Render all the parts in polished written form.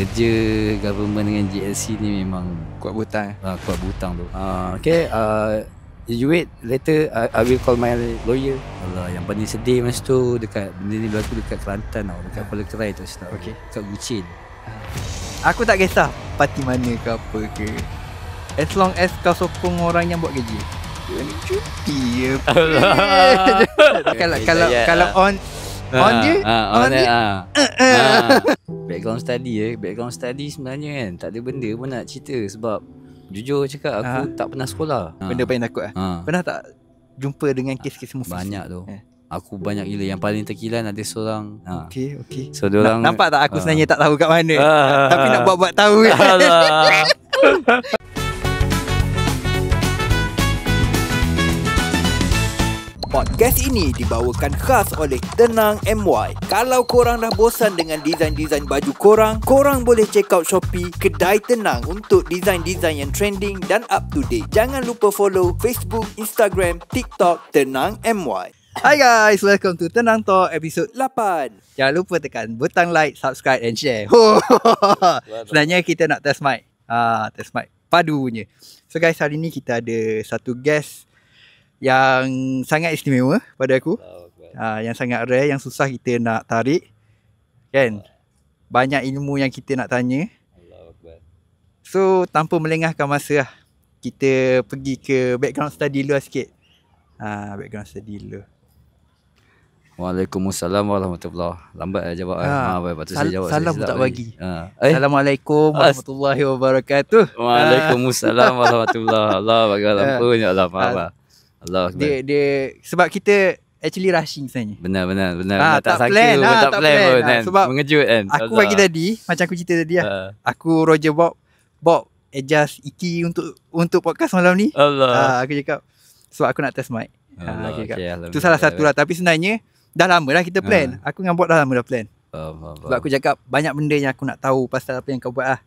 Kerja government dengan GLC ni memang kuat butang. kuat butang tu. Okay, you wait, later I will call my lawyer. Allah, yang paling sedih masa tu dekat benda ni berlaku dekat Kelantan tau, dekat Kuala Kerai tu. Okay. Dekat Gucin. Aku tak kisah parti mana ke apa ke, as long as kau sokong orang yang buat kerja. Cuti je. Kalau on je, background study sebenarnya kan tak ada benda pun nak cerita. Sebab jujur cakap aku tak pernah sekolah. Benda paling takut Pernah tak jumpa dengan kes-kes mufis? Banyak tu. Aku banyak gila. Yang paling terkilan ada seorang. Okay. So diorang nampak tak aku sebenarnya tak tahu kat mana, tapi nak buat-buat tahu kan. Podcast ini dibawakan khas oleh Tenang MY. Kalau korang dah bosan dengan desain-desain baju korang boleh check out Shopee Kedai Tenang untuk desain-desain yang trending dan up to date. Jangan lupa follow Facebook, Instagram, TikTok Tenang MY. Hi guys, welcome to Tenang Talk episod 8. Jangan lupa tekan butang like, subscribe and share. Sebenarnya kita nak test mic. Test mic padunya. So guys, hari ni kita ada satu guest yang sangat istimewa pada aku. Yang sangat rare, yang susah kita nak tarik kan. Banyak ilmu yang kita nak tanya. So tanpa melengahkan masa lah, kita pergi ke background study dulu sikit. Background study dulu. Waalaikumsalam warahmatullahi. Lambat jawab. Patut saya jawab. Salam pun tak bagi. Assalamualaikum warahmatullahi wabarakatuh. Waalaikumsalam warahmatullahi. Allah bagi lampu ya Allah. Maaf. Allah dia sebab kita actually rushing sebenarnya. Benar. Tak plan pun kan. Sebab mengejut kan. Aku bagi tadi, macam aku cerita tadi aku Roger Bob adjust Iki untuk podcast malam ni. Aku cakap sebab aku nak test mic. Itu salah satu lah. Tapi sebenarnya dah lama dah kita plan. Aku dengan Bob dah lama dah plan. Sebab aku cakap banyak benda yang aku nak tahu pasal apa yang kau buat lah.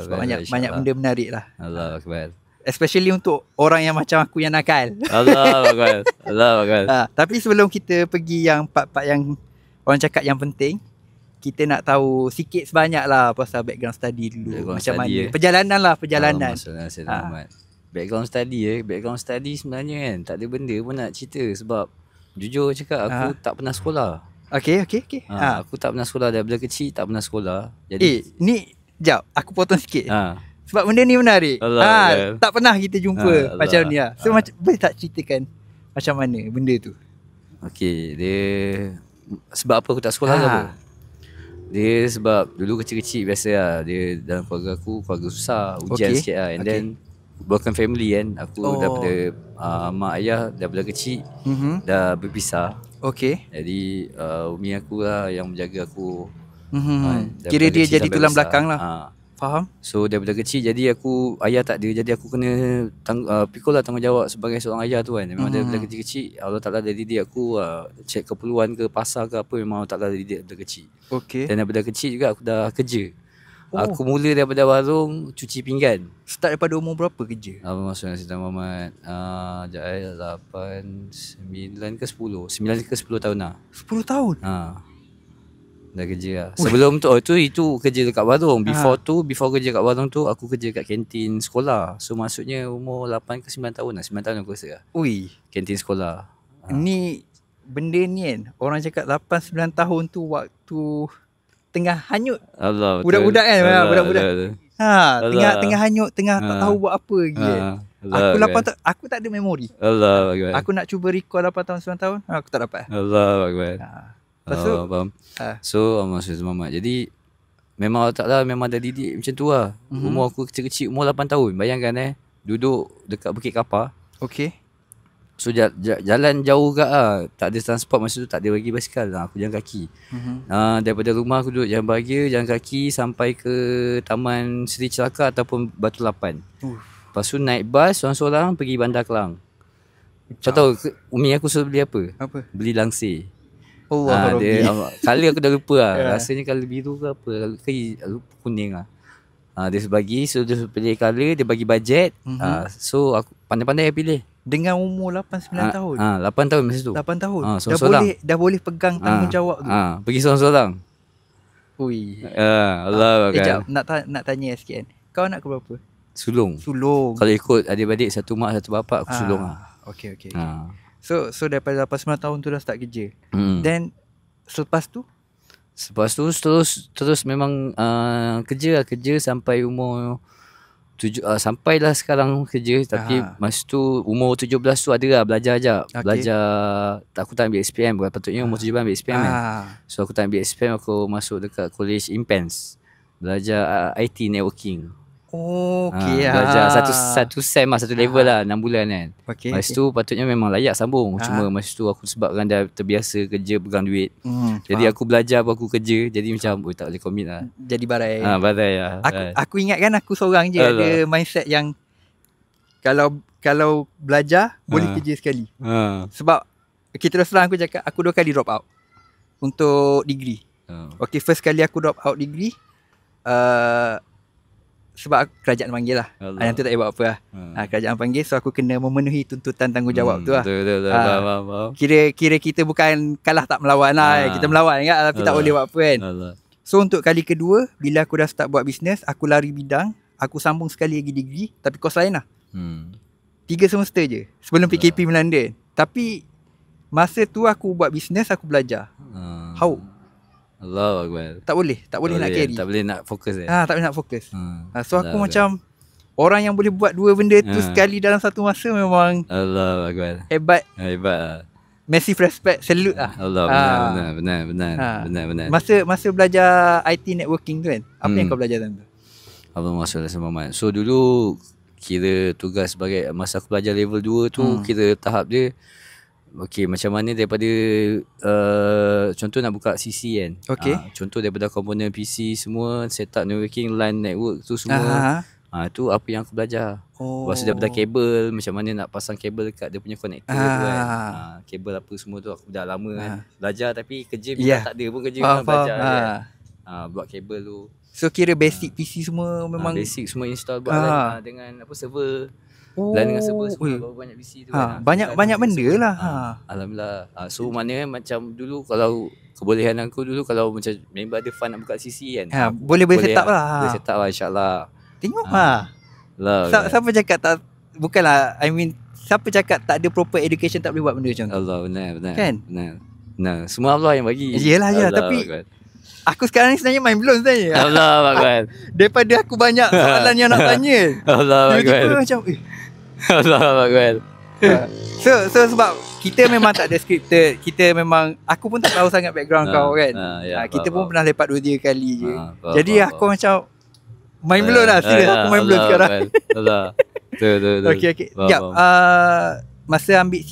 Sebab banyak benda menarik lah. Allah Akbar. Especially untuk orang yang macam aku yang nakal. Allah Akbar. Tapi sebelum kita pergi yang part-part yang orang cakap yang penting, kita nak tahu sikit sebanyak lah pasal background study dulu. Macam mana perjalanan. Background study sebenarnya kan tak ada benda pun nak cerita. Sebab jujur cakap aku tak pernah sekolah. Okay. Aku tak pernah sekolah daripada kecil, tak pernah sekolah. Jadi ni jap, aku potong sikit. Sebab benda ni menarik. Tak pernah kita jumpa macam ni lah. So macam boleh tak ceritakan macam mana benda tu? Okay, dia sebab apa aku tak sekolah apa? Dia sebab dulu kecil-kecil biasa lah. Dia dalam keluarga aku, keluarga susah, ujian sikit lah. And then broken family kan. Aku daripada mak ayah daripada kecil dah berpisah. Jadi umi aku lah yang menjaga aku. Kira dia jadi tulang belakang lah. Faham? So daripada kecil jadi aku ayah tak ada, jadi aku kena pikul lah tanggungjawab sebagai seorang ayah tu kan. Memang daripada kecil-kecil Allah Ta'ala dah didik aku cek keperluan ke pasar ke apa, memang Allah Ta'ala didik daripada kecil. Dan daripada kecil juga aku dah kerja. Aku mula daripada warung cuci pinggan. Start daripada umur berapa kerja? Apa maksudnya Sayyidina Muhammad? 8, 9 ke 10 tahun lah. 10 tahun? Dah kerja lah. Sebelum tu itu kerja dekat warung. Before kerja kat warung tu aku kerja kat kantin sekolah. So maksudnya umur 8 ke 9 tahun lah. 9 tahun aku rasa lah. Kantin sekolah. Ni benda ni kan, orang cakap 8-9 tahun tu waktu tengah hanyut. Allah, budak-budak kan. Budak-budak tengah hanyut, tengah tak tahu buat apa lagi kan. Aku 8 tahun, aku tak ada memori. Aku nak cuba recall 8 tahun 9 tahun, aku tak dapat. Allah Akbar. Faham. So maksud Muhammad. Jadi memang tak lah, memang dah didik macam tu lah. Umur aku kecil-kecil, umur 8 tahun. Bayangkan duduk dekat Bukit Kapar. So jalan jauh gak lah. Tak ada transport masa tu, tak ada bagi basikal lah. Aku jalan kaki. Daripada rumah aku duduk Jalan Bahagia, jalan kaki sampai ke Taman Seri Celaka ataupun Batu Lapan. Lepas tu naik bas seorang-seorang pergi Bandar Kelang. Kau tahu umi aku suruh beli apa? Beli langsir. Kali aku dah lupa lah. Rasanya kali biru ke apa, lupa kuning lah. Dia bagi, so dia pilih colour, dia bagi bajet. So aku pandai-pandai pilih. Dengan umur 8-9 tahun? 8 tahun masa tu. 8 tahun? Dah boleh pegang tanggungjawab tu? Pergi seorang-seorang. Ui. Allah kan. Nak tanya sikit kan. Kau anak ke berapa? Sulung. Sulung. Kalau ikut adik-beradik satu mak satu bapa, aku sulung lah. Okay. So daripada 8-9 tahun tu dah start kerja. Then selepas tu terus memang kerja sampai umur sampailah sekarang kerja. Tapi masa tu umur 17 tu ada lah belajar je. Belajar, aku tak ambil SPM. Patutnya umur 17 ambil SPM kan. So aku tak ambil SPM, aku masuk dekat College Impens. Belajar IT networking. Belajar satu sem lah, satu level lah, 6 bulan kan. Masa tu patutnya memang layak sambung. Cuma masa tu aku sebabkan dah terbiasa kerja pegang duit. Jadi aku belajar aku kerja. Jadi macam tak boleh commit lah. Jadi barai. Barai lah. Aku ingat kan aku seorang je ada mindset yang kalau belajar boleh kerja sekali. Sebab kita terus terang aku cakap, aku 2 kali drop out untuk degree. Okay, first kali aku drop out degree sebab kerajaan panggil lah. Yang tu tak boleh buat apa lah. Kerajaan panggil, so aku kena memenuhi tuntutan tanggungjawab tu lah. Betul. Kira kita bukan kalah tak melawan lah. Kita melawan kan, tapi tak boleh buat apa kan. So untuk kali kedua, bila aku dah start buat bisnes, aku lari bidang, aku sambung sekali lagi degree, tapi kos lain lah. 3 semester je sebelum PKP melanda. Tapi masa tu aku buat bisnes, aku belajar. How? Allah Akbar. Tak boleh nak carry. Tak boleh nak fokus tak boleh nak fokus. So aku macam orang yang boleh buat 2 benda tu sekali dalam satu masa memang Allah Akbar. Hebat lah. Massive respect, salute lah. Allah, benar. Masa belajar IT networking tu kan, apa yang kau belajar dalam tu? Abang Masya Allah. So dulu kira tugas sebagai, masa aku belajar level 2 tu, kira tahap dia okey, macam mana daripada contoh nak buka CC kan. Contoh daripada komponen PC semua, setup networking, LAN network tu semua. Tu apa yang aku belajar. Lepas tu daripada kabel, macam mana nak pasang kabel dekat dia punya konektor tu kan. Kabel apa semua tu aku dah lama kan belajar, tapi kerja bila tak ada pun kerja belajar kan. Buat kabel tu. So kira basic PC semua memang basic semua install buat dengan apa server. Dan dengan server semua berapa banyak PC tu kan. Banyak benda lah. Alhamdulillah. So maknanya macam dulu, kalau kebolehan aku dulu, kalau macam member ada fund nak buka CC kan, boleh set up lah. Boleh set up lah, insyaAllah. Tengok siapa cakap tak, bukanlah, I mean, siapa cakap tak ada proper education tak boleh buat benda macam tu. Allah, benar. Kan? Benar. Semua Allah yang bagi. Yelah, tapi aku sekarang ni sebenarnya mind blown sebenarnya. Allah Akbar. Daripada aku banyak soalan yang nak tanya. Allah Akbar. Tiba-tiba macam Allah Akbar. So sebab kita memang tak ada scripted. Kita memang, aku pun tak tahu sangat background kau kan. Kita pun pernah lepak 2-3 kali je. Jadi aku macam mind blown lah. Serius aku mind blown sekarang. Allah. Betul. Okay. Sekejap. Masa ambil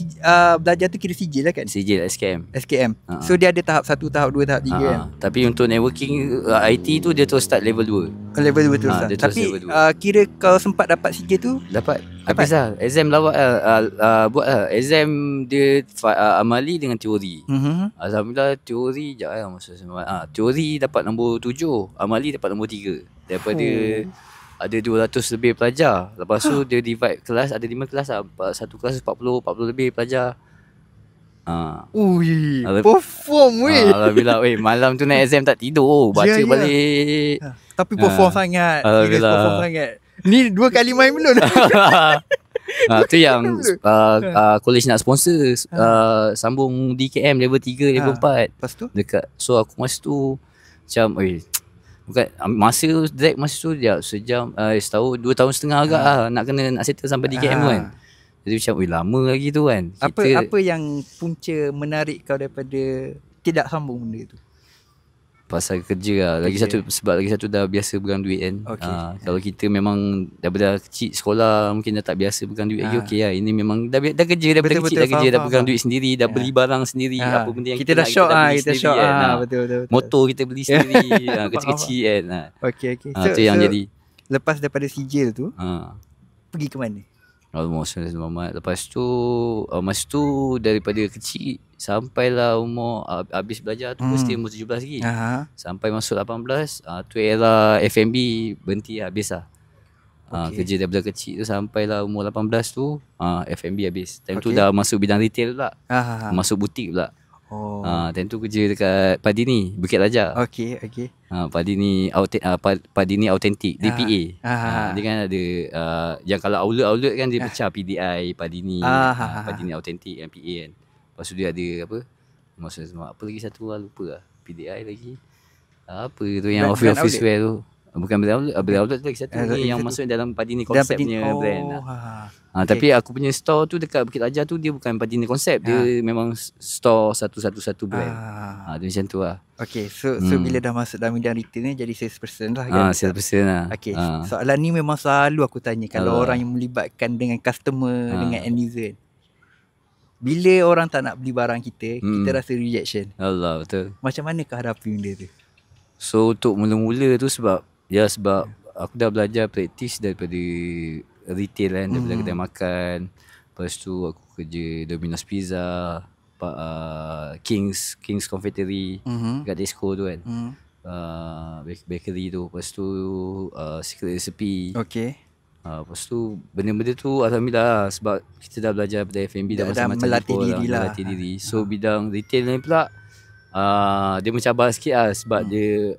belajar tu kira sijil lah kan? Sijil SKM. So dia ada tahap 1, tahap 2, tahap 3 kan? Tapi untuk networking IT tu dia terus start level 2. Level 2 terus lah. Tapi kira kau sempat dapat sijil tu? Dapat. Habis lah. Exam lawak buat lah. Exam dia amali dengan teori. Alhamdulillah teori teori dapat nombor 7, amali dapat nombor 3. Daripada ada 200 lebih pelajar. Lepas tu dia divide kelas, ada 5 kelas lah. Satu kelas 40 lebih pelajar. Perform weh. Alhamdulillah weh, malam tu naik exam tak tidur, baca balik. Tapi perform sangat. Perform sangat. Ni 2 kali main belum. Tu yang college nak sponsor, sambung DKM level 3, level 4. Lepas tu dekat. So aku masa tu macam bukan masa tu dia sejam, setahun 2 tahun setengah agak nak settle sampai DKM tu kan. Jadi macam lama lagi tu kan. Apa yang punca menarik kau daripada tidak sambung benda tu? Pasal kerja lah. Sebab lagi satu dah biasa pegang duit kan. Kalau kita memang daripada kecil sekolah mungkin dah tak biasa pegang duit lagi, okey lah. Ini memang dah kerja daripada kecil, dah kerja, dah pegang duit sendiri, dah beli barang sendiri, apa benda yang kita dah shock kan. Betul. Motor kita beli sendiri, kecil-kecil kan. Okey. Tu yang jadi. Lepas daripada sijil tu, pergi ke mana? Lepas tu masa tu daripada kecil sampailah umur habis belajar tu mesti umur 17 lagi. Sampai masuk 18, tu era F&B berhenti habis lah. Kerja daripada kecil tu sampailah umur 18 tu F&B habis. Time tu dah masuk bidang retail pula. Masuk butik pula. Time tu kerja dekat Padini, Bukit Raja. Okey. Padini Autentik, DPA. Dia kan ada yang kalau outlet kan dia pecah PDI, Padini, Padini Autentik, MPA kan. Lepas tu dia ada apa? Maksudnya apa lagi satu lupa lah. PDI lagi. Apa tu yang office wear tu. Bukan brand outlet tu lagi satu ni yang masuk dalam Padini konsepnya brand. Tapi aku punya store tu dekat Bukit Raja tu dia bukan Padini konsep, dia memang store satu brand. Dia macam tu lah. Okay, so bila dah masuk dalam bidang retail ni jadi salesperson lah kan? Salesperson lah. Okay, soalan ni memang selalu aku tanya kalau orang yang melibatkan dengan customer, dengan end user. Bila orang tak nak beli barang kita, kita rasa rejection. Allah, betul. Macam mana kau hadapi benda tu? So untuk mula-mula tu sebab aku dah belajar praktis daripada retail kan, daripada kedai makan. Lepas tu aku kerja Domino's Pizza, King's Confectionery kat Tesco tu kan. Bakery tu. Lepas tu Secret Recipe. Okay. Lepas tu benda-benda tu alhamdulillah sebab kita dah belajar daripada F&B dah macam-macam melatih diri. So bidang retail ni pula dia mencabar sikit lah sebab dia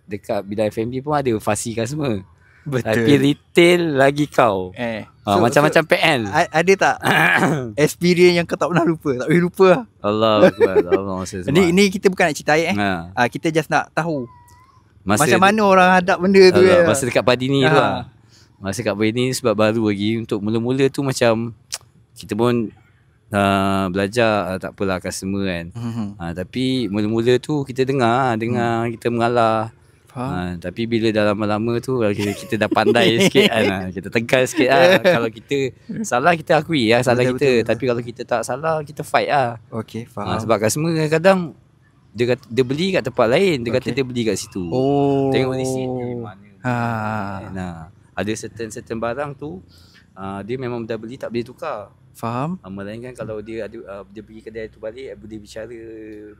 dekat bidang F&B pun ada fussy customer. Betul. Tapi retail lagi kau. Macam-macam PL. Ada tak experience yang kau tak pernah lupa? Tak boleh lupa lah. Allah Ni kita bukan nak cerita kita just nak tahu macam mana orang hadap benda tu. Masa dekat Padini tu lah. Masa dekat Padini sebab baru lagi. Untuk mula-mula tu macam kita pun belajar tak apalah customer kan. Tapi mula-mula tu kita dengar kita mengalah. Tapi bila dah lama-lama tu kita dah pandai sikit kan. Kita tegas sikit lah. Kalau kita salah kita akui lah salah kita. Betul. Tapi kalau kita tak salah kita fight lah. Okay, faham. Sebab customer kadang dia beli kat tempat lain. Dia kata dia beli kat situ. Tengok receipt ni mana. Ada certain barang tu dia memang dah beli tak boleh tukar. Faham. Melainkan kalau dia pergi kedai tu balik, dia bicara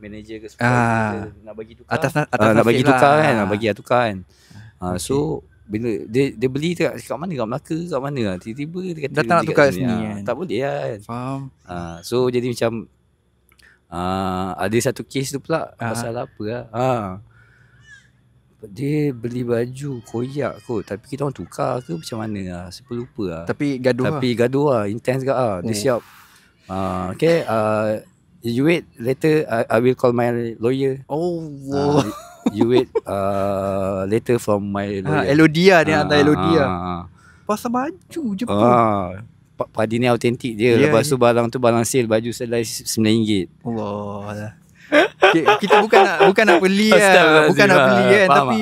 manager ke supervisor nak bagi tukar. Atas nak bagi tukar lah. Nak bagi tukar kan. So bila dia beli kat mana, kat Melaka kat mana lah. Tiba-tiba dia kata datang nak tukar sini kan. Tak boleh lah kan. Faham. So jadi macam ada satu kes tu pula pasal apa lah. Dia beli baju koyak kot, tapi kita orang tukar ke macam mana lah, saya lupa lah. Tapi gaduh lah, intense gak lah. Dia siap okay, you wait, later I will call my lawyer. You wait later from my lawyer. LOD lah, dia hantar LOD lah. Pasal baju je pun. Padini autentik je. Lepas tu barang sale, baju selai RM9. Allah lah. Kita bukan nak beli lah. Bukan nak beli kan. Tapi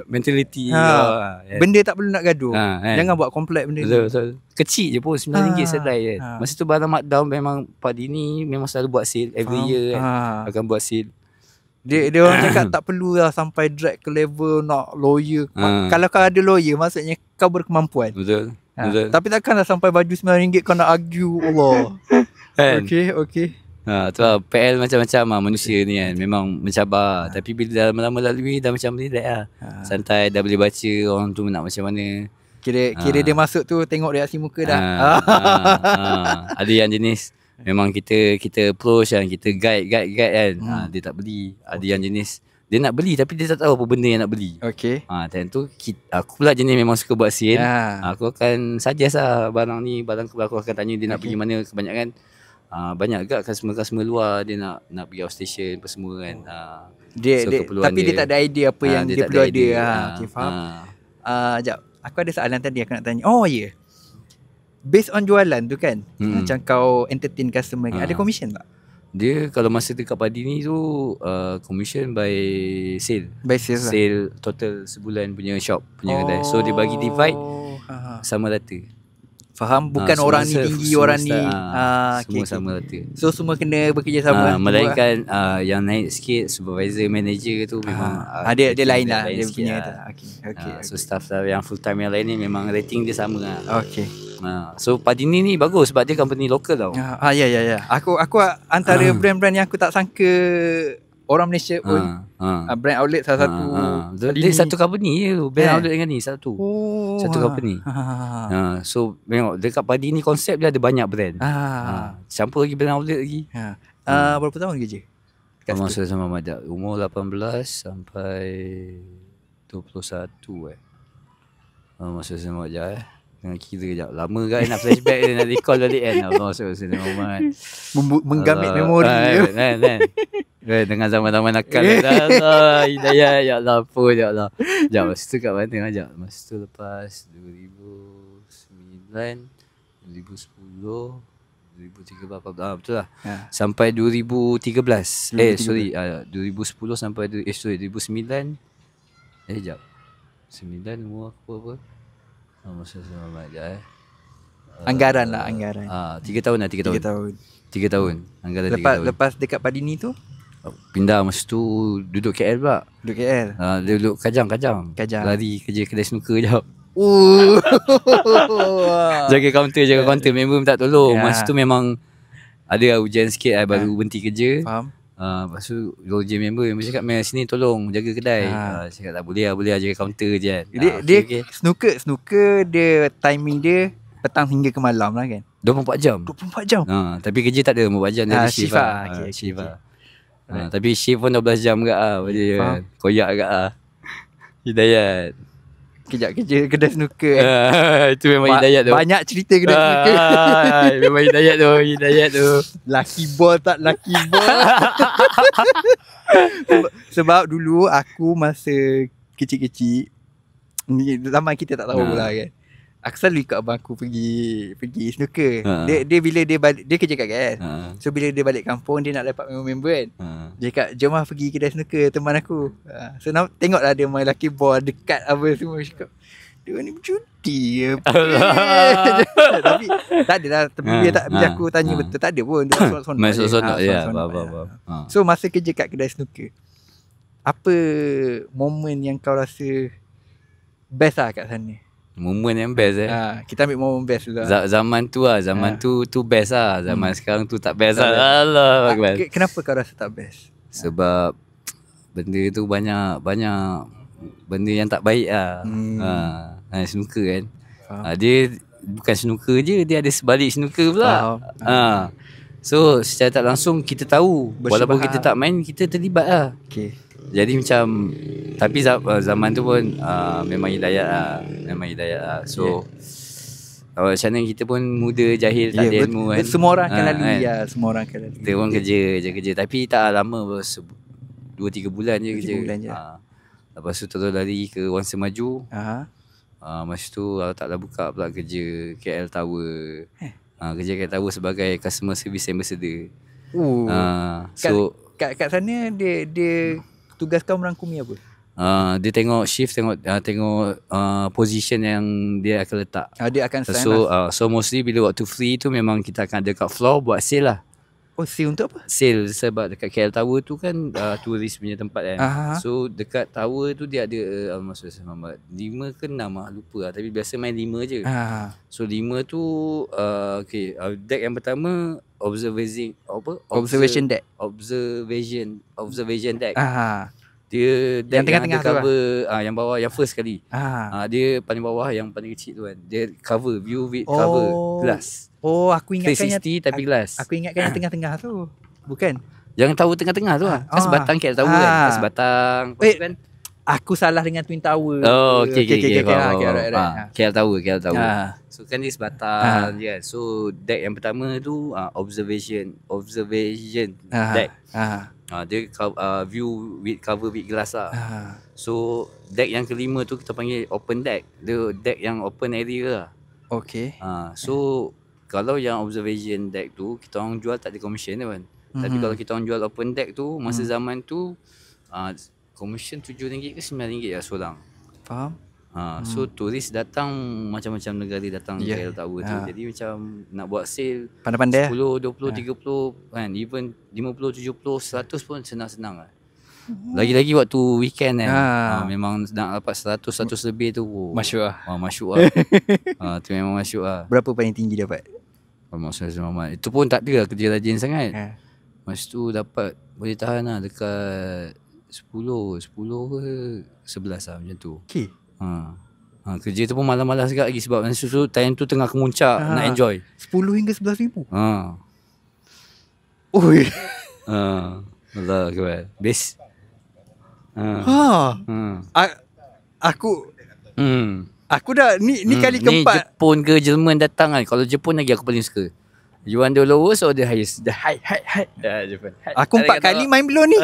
mentality benda tak perlu nak gaduh. Jangan buat komplek benda ni. Betul. Kecil je pun RM9 selai kan. Masa tu barang markdown memang Padini memang selalu buat sale. Every year kan akan buat sale. Dia orang cakap tak perlu lah sampai drag ke level nak lawyer. Kalau kau ada lawyer maksudnya kau berkemampuan. Betul. Tapi takkanlah sampai baju RM9 kau nak argue. Allah. Okay. Tu lah, PL macam-macam lah manusia ni kan. Memang mencabar. Tapi bila dah lama-lama lalui dah macam relax lah. Santai, dah boleh baca orang tu nak macam mana. Kira dia masuk tu tengok reaksi muka dah. Ada yang jenis memang kita approach kan, kita guide kan. Dia tak beli. Ada yang jenis dia nak beli tapi dia tak tahu apa benda yang nak beli. Okay. Time tu aku pula jenis memang suka buat sale. Aku akan suggest lah barang ni, aku akan tanya dia nak pergi mana. Kebanyakan banyak agak customer luar dia nak pergi outstation apa semua kan. Tapi dia tak ada idea apa yang dia perlu ada. Okay, faham. Sekejap, aku ada soalan tadi aku nak tanya. Based on jualan tu kan, macam kau entertain customer kan, ada commission tak? Dia kalau masa dekat Padini tu commission by sale. By sale lah. Sale total sebulan punya shop punya kedai. So dia bagi divide sama rata. Faham? Bukan orang ni tinggi, orang ni semua sama rata. So semua kena bekerjasama. Melainkan yang naik sikit supervisor, manager tu memang dia lain lah dia punya okay. So staff yang full time yang lain ni memang rating dia sama lah. Okay. So Padini ni bagus sebab dia company lokal tau. Ya. Aku antara brand-brand yang aku tak sangka orang Malaysia pun brand outlet salah satu. Dia satu company je brand outlet dengan ni satu. Satu company. So memang dekat Padini konsep dia ada banyak brand. Campur lagi brand outlet lagi. Berapa tahun kerja? Abang Sulaiman Muhammad Jad. Umur 18 sampai 21 Abang Sulaiman Muhammad Jad Tengah kira sekejap. Lama kan nak flashback dia, nak recall balik kan. Abang Sulaiman Muhammad Menggamit memori kan. Dengan zaman-zaman nakal Allah, hidayah ya Allah, apa ya Allah. Sekejap, masa tu kat mana sekejap. Masa tu lepas 2009, 2010, 2013, betul lah. Sampai 2013. 2010 sampai 2009. Sekejap. 9 umur aku apa? Masa sama je Anggaran. 3 tahun lah, 3 tahun. 3 tahun. Anggaran 3 tahun. Lepas dekat Padini tu pindah masa tu duduk KL pula. Duduk KL. Dia duduk Kajang. Lari kerja kedai snooker jap. Jaga kaunter member minta tolong. Masa tu memang ada hujan sikit baru berhenti kerja. Faham. Lepas tu je member cakap main sini tolong jaga kedai. Cakap tak boleh jaga kaunter je kan. Dia okay. Snooker dia timing dia petang hingga ke malam lah kan. 24 jam. 24 jam. Tapi kerja tak ada 24 jam dari shift lah. Shift lah. Tapi shift pun 12 jam kat lah. Koyak kat lah. Hidayat. Kejap kerja kedai snooker itu memang hidayat tu. Banyak cerita kedai snooker. Memang hidayat tu. Lucky ball tak lucky ball. Sebab dulu aku masa kecil-kecil ni, zaman kita tak tahu lah kan. Aku selalu ikut abang aku pergi snooker. Dia bila dia balik, dia kerja kat KL. So bila dia balik kampung, dia nak dapat member kan. Dia cakap jom lah pergi kedai snooker teman aku. So tengoklah dia main lucky ball dekat apa semua. Dia cakap dia ni berjudi tapi tak ada lah. Tapi bila aku tanya betul, tak ada pun. Dia main sonok je. So masa kerja kat kedai snooker, apa momen yang kau rasa best lah kat sana? Momen yang best kita ambil momen best dulu lah. Zaman tu lah. Zaman tu best lah. Zaman sekarang tu tak best lah. Allah Akbar. Kenapa kau rasa tak best? Sebab benda tu banyak benda yang tak baik lah. Snooker kan. Dia bukan snooker je, dia ada sebalik snooker pula. So secara tak langsung kita tahu walaupun kita tak main, kita terlibat lah. Jadi macam, tapi zaman tu pun memang hidayat lah. So macam mana kita pun muda, jahil, tak ada ilmu kan. Semua orang akan lalui semua orang akan lalui. Kita pun kerja. Tapi tak lama, 2-3 bulan je kerja. Lepas tu terus lari ke Wangsa Maju. Masa tu taklah buka pula kerja KL Tower. Kerja KL Tower sebagai customer service ambassador. So kat sana dia tugas kau merangkumi apa? Dia tengok shift, tengok position yang dia akan letak. Dia akan sign so mostly bila waktu free tu memang kita akan ada kat floor buat sale lah. Oh, sale untuk apa? Sale sebab dekat KL Tower tu kan turis punya tempat kan. So dekat tower tu dia ada Muhammad 5 ke 6 lupa lah. Tapi biasa main 5 je. So 5 tu deck yang pertama observation deck. Observation deck. Dia deck yang tengah-tengah cover yang bawah, yang first kali. Dia paling bawah yang paling kecil tu kan. Dia cover view with cover glass. Aku ingatkan 360 tapi glass. Aku ingatkan yang tengah-tengah tu. Bukan. Yang tower tengah-tengah tu lah. Kan sebatang KL Tower kan. Kan sebatang. Kan aku salah dengan Twin Tower. Okay. KL Tower. So kan dia sebatang je kan. So deck yang pertama tu observation deck. Dia view with cover with glass lah. So deck yang kelima tu kita panggil open deck. Dia deck yang open area lah. So kalau yang observation deck tu kita orang jual tak ada commission kan. Tapi kalau kita orang jual open deck tu masa zaman tu commission RM7 ke RM9 lah seorang. Faham? So turis datang macam-macam negara datang KL Tower tu. Jadi macam nak buat sale pandai-pandai 10, 20, 30 kan, even 50, 70, 100 pun senang-senang lah. Lagi-lagi waktu weekend kan. Memang nak dapat 100 lebih tu. Masyuk lah. Masyuk lah. Tu memang masyuk lah. Berapa paling tinggi dapat? Muhammad. Itu pun tak ada lah kerja rajin sangat. Masa tu dapat boleh tahan lah dekat 10 ke 11 lah macam tu. Kerja tu pun malam-malam sekali lagi sebab masa tu time tu tengah kemuncak nak enjoy. 10 hingga 11 ribu. Allah Akbar. Best. Aku dah ni kali keempat. Ni Jepun ke Jerman datang kan. Kalau Jepun lagi aku paling suka. You want the lowest or the highest? The high. Jepun. Aku 4 kali main belum ni.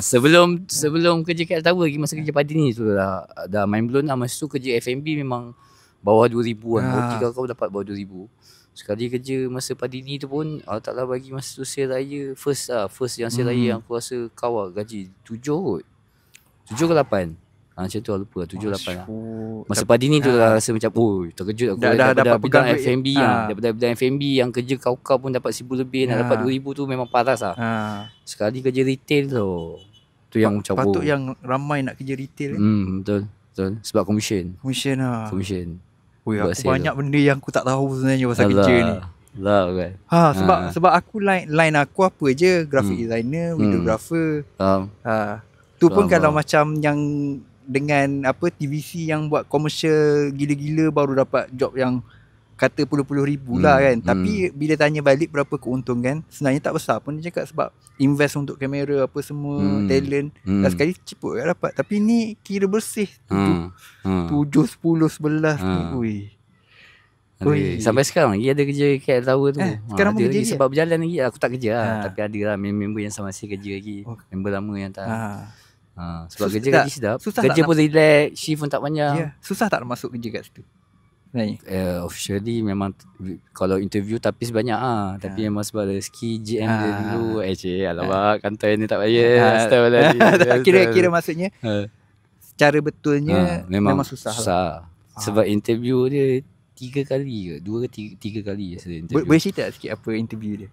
Sebelum kerja KL Tower lagi, masa kerja Padini tu dah main belum lah. Masa tu kerja F&B memang bawah 2,000 kan. OT kau dapat bawah 2,000. Sekali kerja masa Padini tu pun Allah Ta'ala bagi masa tu sale raya. First yang sale raya yang aku rasa kau gaji 7 kot. 7 ke 8. Macam tu lah, lupa 7-8 lah. Masa Padini tu dah rasa macam terkejut aku. Dah dapat bidang F&B daripada bidang F&B yang kerja kau pun dapat 1,000 lebih. Nak dapat 2,000 tu memang paras lah. Sekali kerja retail tu yang macam patut yang ramai nak kerja retail. Betul. Sebab commission lah. Aku sale banyak benda yang aku tak tahu sebenarnya pasal kerja ni. Kan. Sebab aku line aku apa je, graphic designer, videographer. Tu pun kalau macam yang dengan TVC yang buat komersial gila-gila baru dapat job yang kata puluh-puluh ribu lah kan. Tapi bila tanya balik berapa keuntungan, sebenarnya tak besar pun. Dia cakap sebab invest untuk kamera apa semua, talent. Dan sekali ceput kan dapat. Tapi ni kira bersih 7, 10, 11 Sampai sekarang lagi ada kerja KL Tower tu. Sekarang pun kerja sebab berjalan lagi. Aku tak kerja lah. Tapi ada lah member yang masih kerja lagi. Member lama yang tak. Sebab kerja gaji sedap. Kerja pun relax, shift pun tak banyak. Susah tak nak masuk kerja kat situ? Officially memang kalau interview tapis banyak tapi memang sebab rezeki GM dia dulu alamak kantor ni tak bayar. Kira maksudnya secara betulnya memang susah lah. Sebab interview dia 3 kali ke 2 ke 3 kali boleh cerita tak sikit apa interview dia?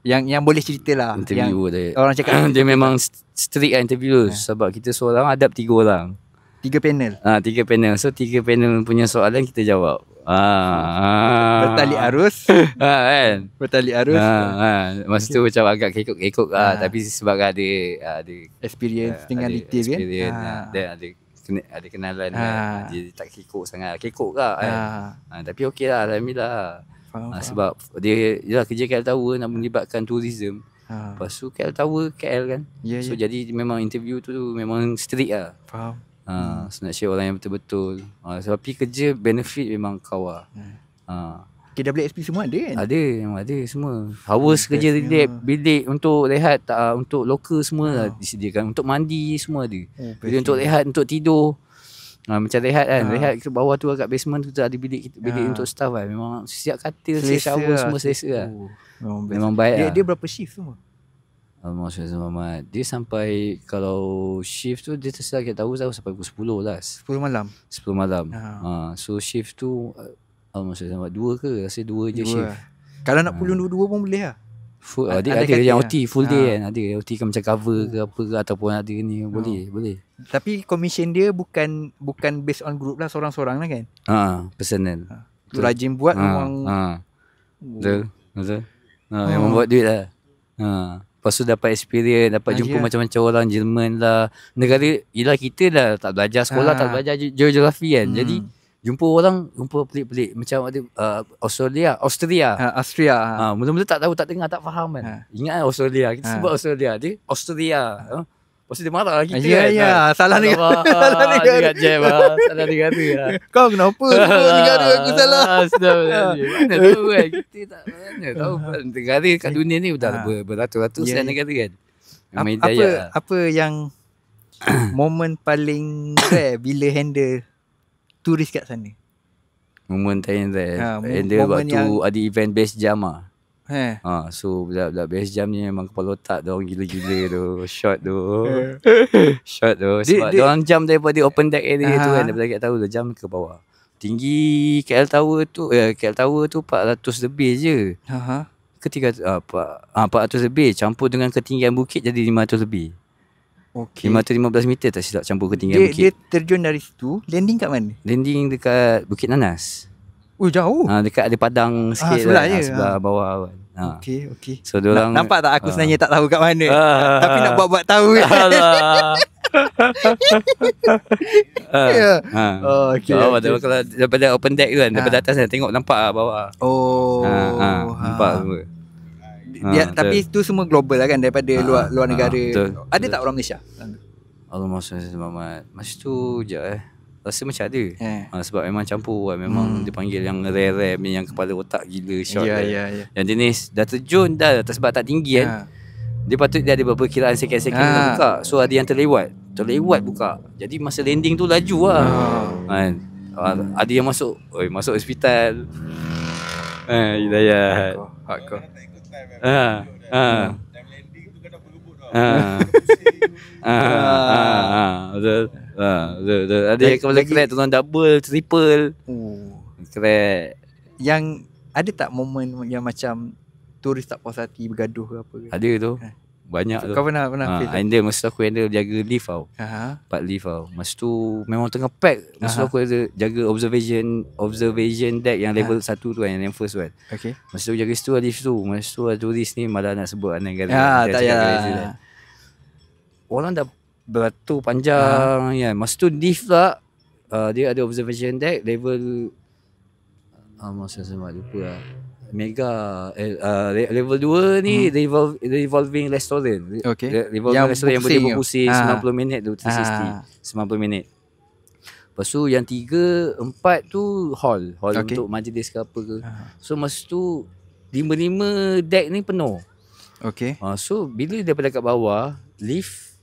Yang boleh cerita lah. Interview dia orang cakap dia memang strict lah interview. Sebab kita seorang hadap 3 orang. 3 panel. 3 panel. So 3 panel punya soalan kita jawab. Bertali arus. Kan? Bertali arus. Masa tu macam agak kekok lah. Tapi sebab ada experience dengan detail kan. Dan ada kenalan kan. Dia tak kekok sangat. Kekok lah kan. Tapi okey lah, alhamdulillah. Sebab dia kerja KL Tower nak melibatkan tourism. Lepas tu KL Tower KL kan. So jadi memang interview tu memang strict lah. Faham. So nak share orang yang betul-betul. Sebab kerja benefit memang kau lah. KWSP semua ada kan? Ada, memang ada semua. Hours kerja bilik untuk rehat, untuk locker semua lah disediakan. Untuk mandi semua ada. Jadi untuk rehat, untuk tidur. Macam rehat kan. Rehat ke bawah tu agak basement tu ada bilik untuk staff kan. Memang siap katil, siap shower semua selesa lah. Memang baik lah. Dia berapa shift semua? Muhammad. Dia sampai kalau shift tu dia terserah kita tahu sampai pukul 10 lah. 10 malam. 10 malam. So shift tu Muhammad 2 ke? Rasa 2 je shift. Kalau nak pulun 2 pun boleh lah. Full, ada yang OT full day kan. Ada OT kan macam cover ke apa ke ataupun ada ni boleh. Tapi commission dia bukan based on group lah, seorang-seorang lah kan. Personal. Tu rajin buat memang. Betul. Memang buat duit lah. Lepas tu dapat experience, dapat jumpa macam-macam orang, Jerman lah. Negara ialah kita dah tak belajar sekolah, tak belajar geografi kan. Jadi jumpa orang pelik-pelik macam ada Austria. Mula-mula tak tahu, tak dengar, tak faham kan. Ingat Australia, kita sebut Australia, dia Austria. Lepas tu dia marah kita kan. Salah negara. Salah negara lah. Kau kenapa sebut negara aku salah? Mana tahu kan. Kita tak tahu negara kat dunia ni dah beratus-ratus negara kan. Apa yang momen paling rare bila handle turis kat sana? Momen rare. Handle waktu ada event base jam lah. So budak-budak base jam ni memang kepala otak dia orang gila-gila tu. Shot tu. Sebab dia orang jam daripada open deck area tu kan. Daripada kita tahu dah jam ke bawah. Tinggi KL Tower tu 400 lebih je. Ketika 400 lebih campur dengan ketinggian bukit jadi 500 lebih. 515 meter tak silap campur ketinggian bukit. Dia terjun dari situ, landing kat mana? Landing dekat Bukit Nanas. Jauh. Dekat ada padang sikit sebelah bawah kan. Okey. So diorang nampak tak aku sebenarnya tak tahu kat mana. Tapi nak buat tahu. Kalau daripada open deck tu kan, daripada atas kan tengok nampak bawah. Nampak semua. dia, tapi itu semua global lah kan, daripada luar negara. Ada tak orang Malaysia? Allahumma salli ala Muhammad. Masa tu sekejap rasa macam ada. Sebab memang campur kan. Memang dia panggil yang rare-rare, yang kepala otak gila shot. Yang jenis dah terjun dah, sebab tak tinggi kan. Dia patut dia ada beberapa kiraan second-second nak buka. So ada yang terlewat buka. Jadi masa landing tu laju lah. Ada yang masuk hospital. Hidayat. Hardcore. Betul. Ada yang kepala crack turun double, triple. Crack. Yang ada tak momen yang macam turis tak puas hati, bergaduh ke apa ke? Ada tu. Banyak tu. Kau pernah feel? Handle masa aku handle jaga lift tau. Part lift tau. Masa tu memang tengah pack. Masa aku ada jaga observation deck yang level 1 tu kan, yang first one. Okay. Masa tu jaga situ lift tu. Masa tu ada turis ni malah nak sebut negara. Tak payah. Orang dah beratur panjang kan. Masa tu lift lah, dia ada observation deck level masa saya lupa lah. Mega level 2 ni revolving restaurant. Revolving restaurant yang boleh berpusing 90 minit tu, 360 90 minit. Lepas tu yang 3, 4 tu hall untuk majlis ke apa ke. So masa tu 5 deck ni penuh. So bila daripada kat bawah lift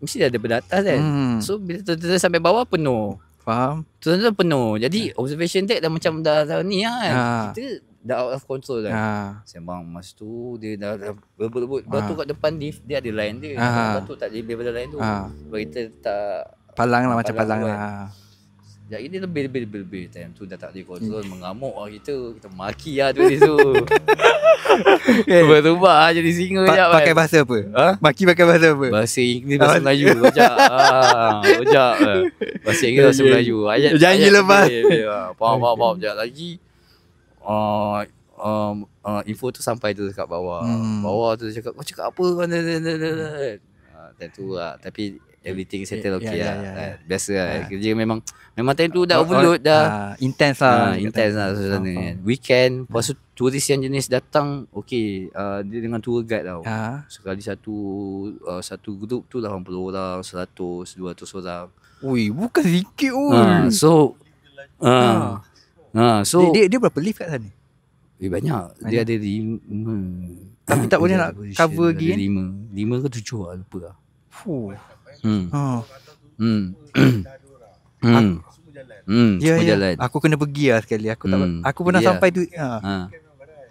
mesti dah daripada atas kan. So bila tu sampai bawah penuh. Faham? Tu penuh. Jadi observation deck dah macam dah ni kan. Kita dah out of control kan. Sembang masa tu dia dah berebut-rebut. Batu kat depan lift dia ada line dia. Batu tak lebih daripada line tu. Sebab kita tak palang lah, macam palang lah. Sekejap ini lebih time tu dah tak boleh control. Mengamuk lah kita maki lah tu. Berubah jadi singa sekejap. Pakai bahasa apa? Maki pakai bahasa apa? Bahasa Inggeris, bahasa Melayu. Ojak bahasa Inggeris, bahasa Melayu. Janji lepas. Faham sekejap lagi. Info tu sampai tu dekat bawah. Bawah tu dia cakap, kau cakap apa kan? Tentu lah. Tapi everything settle lah. Biasa lah. Kerja memang time tu dah overload dah. Intense lah. Intense lah sebenarnya kan. Weekend. Lepas tu turis yang jenis datang, dia dengan tour guide tau. Sekali satu grup tu 80 orang, 100, 200 orang. Ui, bukan sikit So dia berapa lift kat sana? Banyak. Dia ada 5. Tapi tak boleh nak cover lagi kan? 5 ke 7 lah, lupa lah. Semua jalan. Aku kena pergi lah sekali. Aku pernah sampai tu.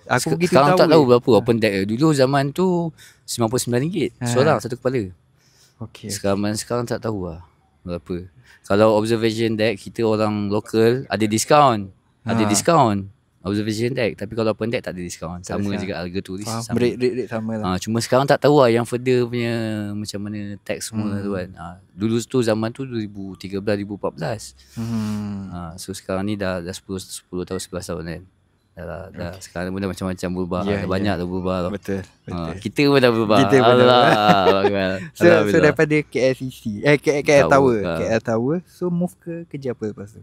Aku pergi tu sekarang tak tahu berapa open deck. Dulu zaman tu RM99 seorang satu kepala. Sekarang tak tahu lah berapa. Kalau observation deck kita orang lokal ada diskaun. Observation deck. Tapi kalau open deck tak ada diskaun. Sama juga harga turis sama. Rate sama lah. Cuma sekarang tak tahu lah yang further punya macam mana tax semua tu kan. Dulu tu zaman tu 2013 2014. So sekarang ni dah 10 tahun 11 tahun kan. Dah sekarang pun dah macam-macam berubah. Banyak dah berubah lah. Betul. Kita pun dah berubah. So daripada KLCC KL Tower. KL Tower. So move ke kerja apa lepas tu?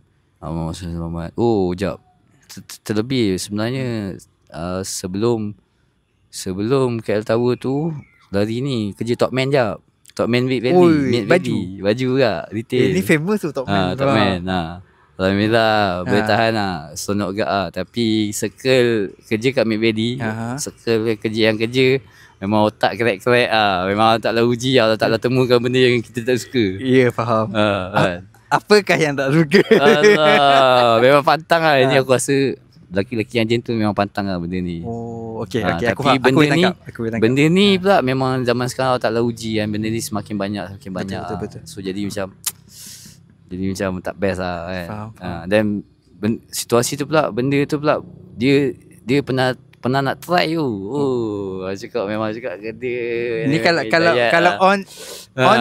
Selamat. Sekejap. Terlebih sebenarnya sebelum KL Tower tu dari ni kerja Top Man jap. Top Man Big Valley. Baju juga retail. Ni famous tu Top Man. Top Man. Alhamdulillah boleh tahan lah. Sonok gak lah. Tapi circle kerja kat Mid Valley, circle kerja memang otak kerek-kerek lah. Memang taklah uji lah. Taklah temukan benda yang kita tak suka. Ya, faham. Apakah yang tak suka? Memang pantang lah. Ini aku rasa lelaki-lelaki yang gentle memang pantang lah benda ni. Tapi benda ni pula memang zaman sekarang taklah uji kan. Benda ni semakin banyak. Betul. So jadi macam tak best lah kan. Dan situasi tu pula, benda tu pula dia pernah nak try tu. Memang cakap ke dia. Ni kalau on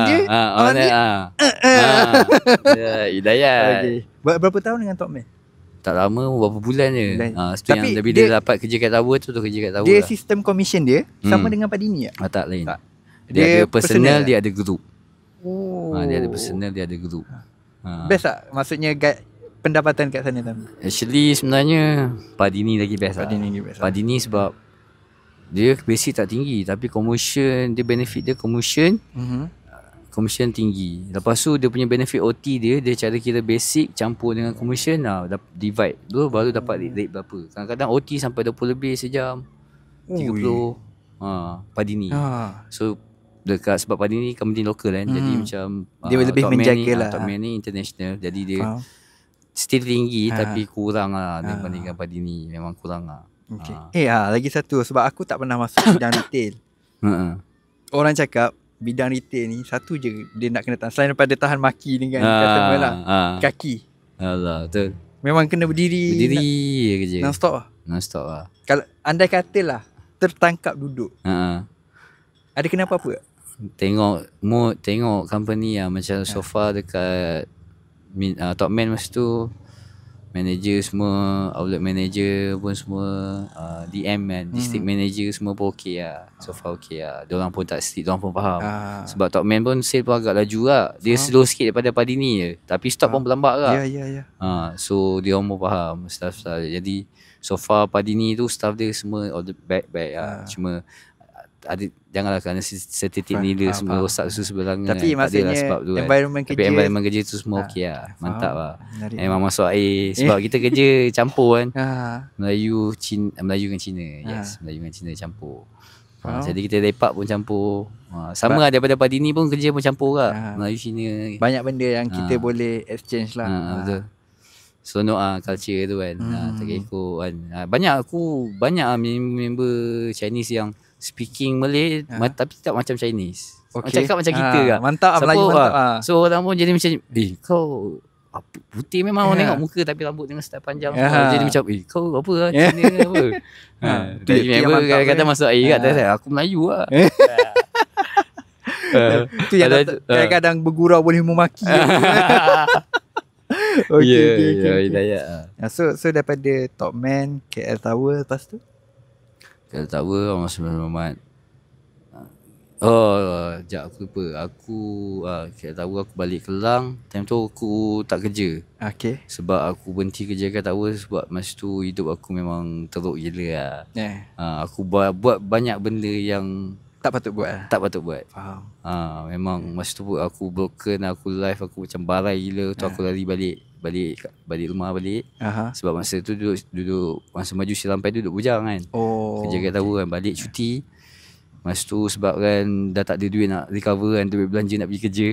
je. Hidayat. Berapa tahun dengan Top Man? Tak lama, berapa bulan je. Tapi yang bila dia dapat kerja kat tower tu kerja kat tower. Dia lah. Sistem commission dia sama dengan Padini tak? Tak lain. Dia ada personal, dia ada group. Dia ada personal, dia ada group. Best tak? Maksudnya pendapatan kat sana tu? Actually sebenarnya Padini lagi best. Padini Padini sebab Dia basic tak tinggi, tapi commission dia, benefit dia commission. Commission tinggi. Lepas tu dia punya benefit OT dia cara kira basic campur dengan commission divide. Dulu baru dapat rate berapa. Kadang-kadang OT sampai 20 lebih sejam. 30. Padini. So dekat sebab Padini company lokal kan. Jadi macam dia lebih menjaga lah. Top man ni international. Jadi dia still tinggi tapi kurang lah dibandingkan Padini. Memang kurang lah. Okay. Lagi satu, sebab aku tak pernah masuk bidang retail. Orang cakap bidang retail ni satu je dia nak kena tahan, selain daripada tahan maki dengan customer lah, kaki. Alah, betul. Memang kena berdiri kerja. Non-stop lah. Kalau andai kata lah tertangkap duduk, ada kena apa-apa? Tengok company lah. Macam so far dekat Top Man masa tu, manager semua, outlet manager pun semua, DM kan, district manager semua pun okey lah. So far okey lah. Diorang pun tak strict, diorang pun faham. Sebab Top Man pun sale pun agak laju lah. Dia slow sikit daripada Padini je, tapi stock pun berlambat lah. Ya. So diorang pun faham staff. Jadi so far Padini tu staff dia semua all the baik lah. Cuma ada, janganlah kerana statistik nilai semua rosak su sebelah. Tapi maksudnya sebab tu environment kerja, tapi environment kerja tu semua okey lah. Mantap lah. Memang masuk air sebab kita kerja campur kan. Melayu dengan Cina. Yes, Melayu dengan Cina campur. Jadi kita lepak pun campur. Sama lah daripada Padini pun kerja pun campur lah. Melayu Cina. Banyak benda yang kita boleh exchange lah. Betul. Seronok culture tu kan. Terikut kan. Banyak member Chinese yang speaking Malay tapi tak macam Chinese. Cakap macam kita lah. Mantap, Melayu mantap. So orang pun jadi macam kau putih memang orang tengok muka tapi rambut dengan style panjang. Jadi macam kau apa lah Cina apa. Jadi member kadang-kadang masuk air kat aku Melayu lah. Tu yang kadang-kadang bergurau boleh memaki. Okay. So daripada Top Man, KL Tower, lepas tu KL Tower, Muhammad. Sekejap aku lupa. KL Tower aku balik Kelang. Time tu aku tak kerja. Sebab aku berhenti kerja KL Tower sebab masa tu hidup aku memang teruk gila lah. Aku buat banyak benda yang tak patut buat. Faham. Memang masa tu aku broken, aku live aku macam barai gila. Tu aku lari balik rumah balik. Sebab masa tu duduk masa maju silampai duduk bujang kan. Kerja kat Tower kan, balik cuti. Masa tu sebab kan dah tak ada duit nak recover kan, duit belanja nak pergi kerja.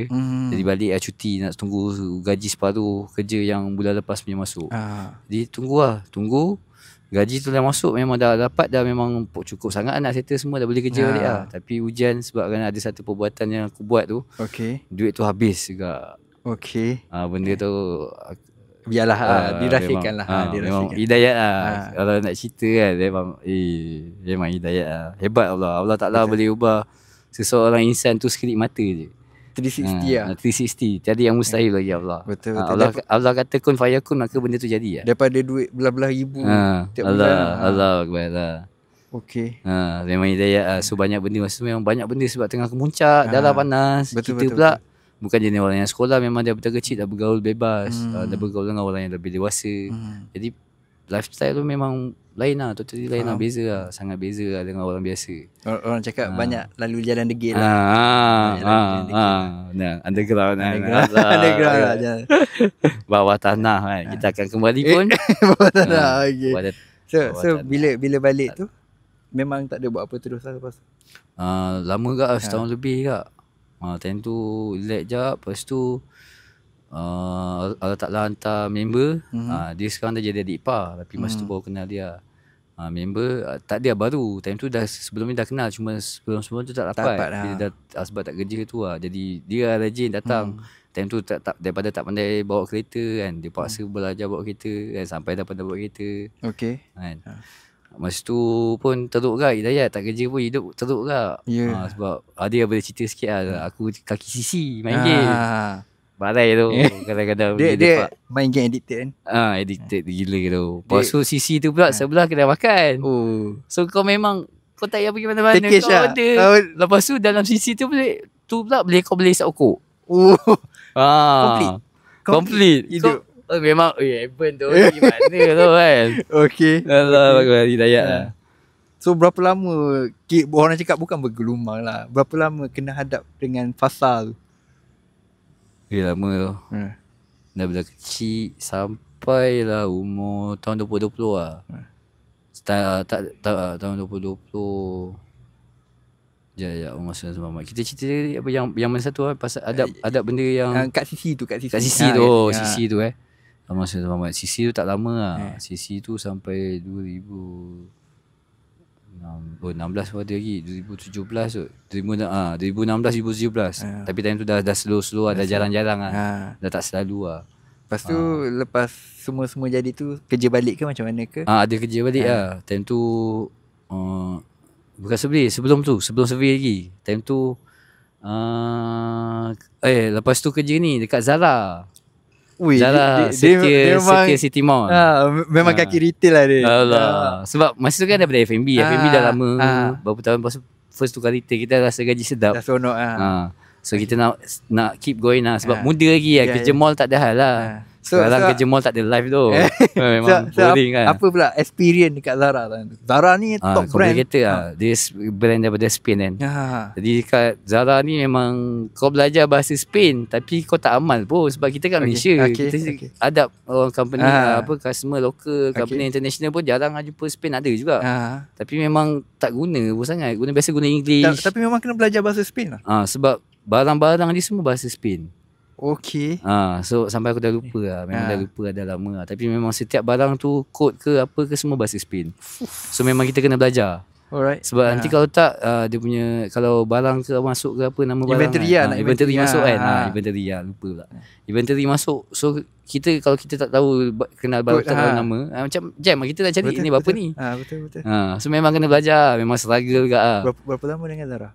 Jadi balik cuti, nak tunggu gaji separuh kerja yang bulan lepas punya masuk. Jadi tunggu gaji tu dah masuk, memang dah dapat, dah memang cukup sangat nak settle semua, dah boleh kerja balik lah. Tapi hujan sebab kan ada satu perbuatan yang aku buat tu, duit tu habis juga. Benda tu biarlah dirahsiakan lah. Memang hidayat lah. Kalau nak cerita kan, memang hidayat lah. Hebat Allah Ta'ala boleh ubah seseorang insan tu sekelip mata je. 360 lah. 360. Tiada yang mustahil lagi Allah. Betul. Allah kata kun fayakun, maka benda tu jadi lah. Daripada duit belah-belah ribu tiap bulan. Allah Akbar lah. Memang hidayat lah. So banyak benda, masa tu memang banyak benda sebab tengah kemuncak, dah panas. Kita pula bukan jenis orang yang sekolah, memang dia betul kecil dah bergaul bebas, dah bergaul dengan orang yang lebih dewasa. Jadi lifestyle tu memang lain lah, totally lain lah, beza lah, sangat beza lah dengan orang biasa. Orang cakap banyak lalu jalan degil lah. Underground lah. Bawah tanah kan. Kita akan kembali pun bawah tanah. So bila balik tu memang tak ada buat apa terus lah lepas tu? Lama gak, setahun lebih gak. Time tu relax jap. Lepas tu Allah Ta'ala hantar member. Dia sekarang dah jadi adik ipar, tapi masa tu baru kenal dia. Member tak dia baru. Time tu dah, sebelum ni dah kenal, cuma sebelum tu tak dapat. Bila dah sebab tak kerja tu lah. Jadi dia rajin datang. Time tu tak daripada tak pandai bawa kereta kan, dia paksa belajar bawa kereta kan, sampai dah pandai bawa kereta. Kan. Masa tu pun teruk kan hidayat, tak kerja pun hidup teruk kan. Sebab dia boleh cerita sikit lah. Aku kaki sisi main game. Barai tu kadang-kadang dia main game addicted kan. Addicted gila tu. Lepas tu sisi tu pula sebelah kedai makan. So kau memang kau tak payah pergi mana-mana, kau ada. Lepas tu dalam sisi tu pula kau boleh isap okok. Complete hidup. Memang heaven tu gimana tu kan. Allah Akbar, hidayat lah. So berapa lama orang cakap bukan bergelumang lah, berapa lama kena hadap dengan fasa tu? Lama tu. Daripada kecil sampailah umur tahun 2020 lah. Tak tahun 2020. Ya masa Selamat. Kita cerita apa yang mana satu lah, pasal adab benda yang kat sisi tu. Sisi tu masa Selamat. Sisi tu tak lama lah. Sisi tu sampai 2016 pada lagi 2017 tu 2016 2017. Tapi time tu dah slow dah jarang-jarang lah. Dah tak selalu lah. Lepas tu lepas semua jadi tu kerja balik ke macam mana ke? Ada kerja balik lah. Time tu bukan sebelum survey lagi. Time tu lepas tu kerja ni dekat Zara. Zara Setia City Mall. Memang kaki retail lah dia. Sebab masa tu kan daripada F&B dah lama. Berapa tahun lepas tu first tukar retail, kita rasa gaji sedap. Dah seronok So kita nak keep going lah. Sebab muda lagi lah. Kerja mall tak ada hal lah. Sekarang kerja mall tak ada live tu. Memang boring kan. Apa pula experience dekat Zara tu? Zara ni top brand. Dia brand daripada Spain kan. Jadi dekat Zara ni memang kau belajar bahasa Spain tapi kau tak amal pun. Sebab kita kan Malaysia. Kita adab orang company customer local, company international pun jarang jumpa Spain, ada juga. Tapi memang tak guna pun sangat. Biasa guna English. Tapi memang kena belajar bahasa Spain lah. Sebab barang-barang dia semua bahasa Spain. Okay. So sampai aku dah lupa lah. Memang dah lupa dah lama lah. Tapi memang setiap barang tu kod ke apa ke semua bahasa Spain. So memang kita kena belajar. Alright. Sebab nanti kalau tak dia punya, kalau barang ke masuk ke apa nama barang inventory kan, inventory masuk kan. Inventory lupa pula. Inventory masuk. So kita kalau kita tak tahu kenal barang, tak tahu nama, macam jam kita nak cari ini berapa ni. Betul. So memang kena belajar. Memang struggle juga lah. Berapa lama dengan Zara?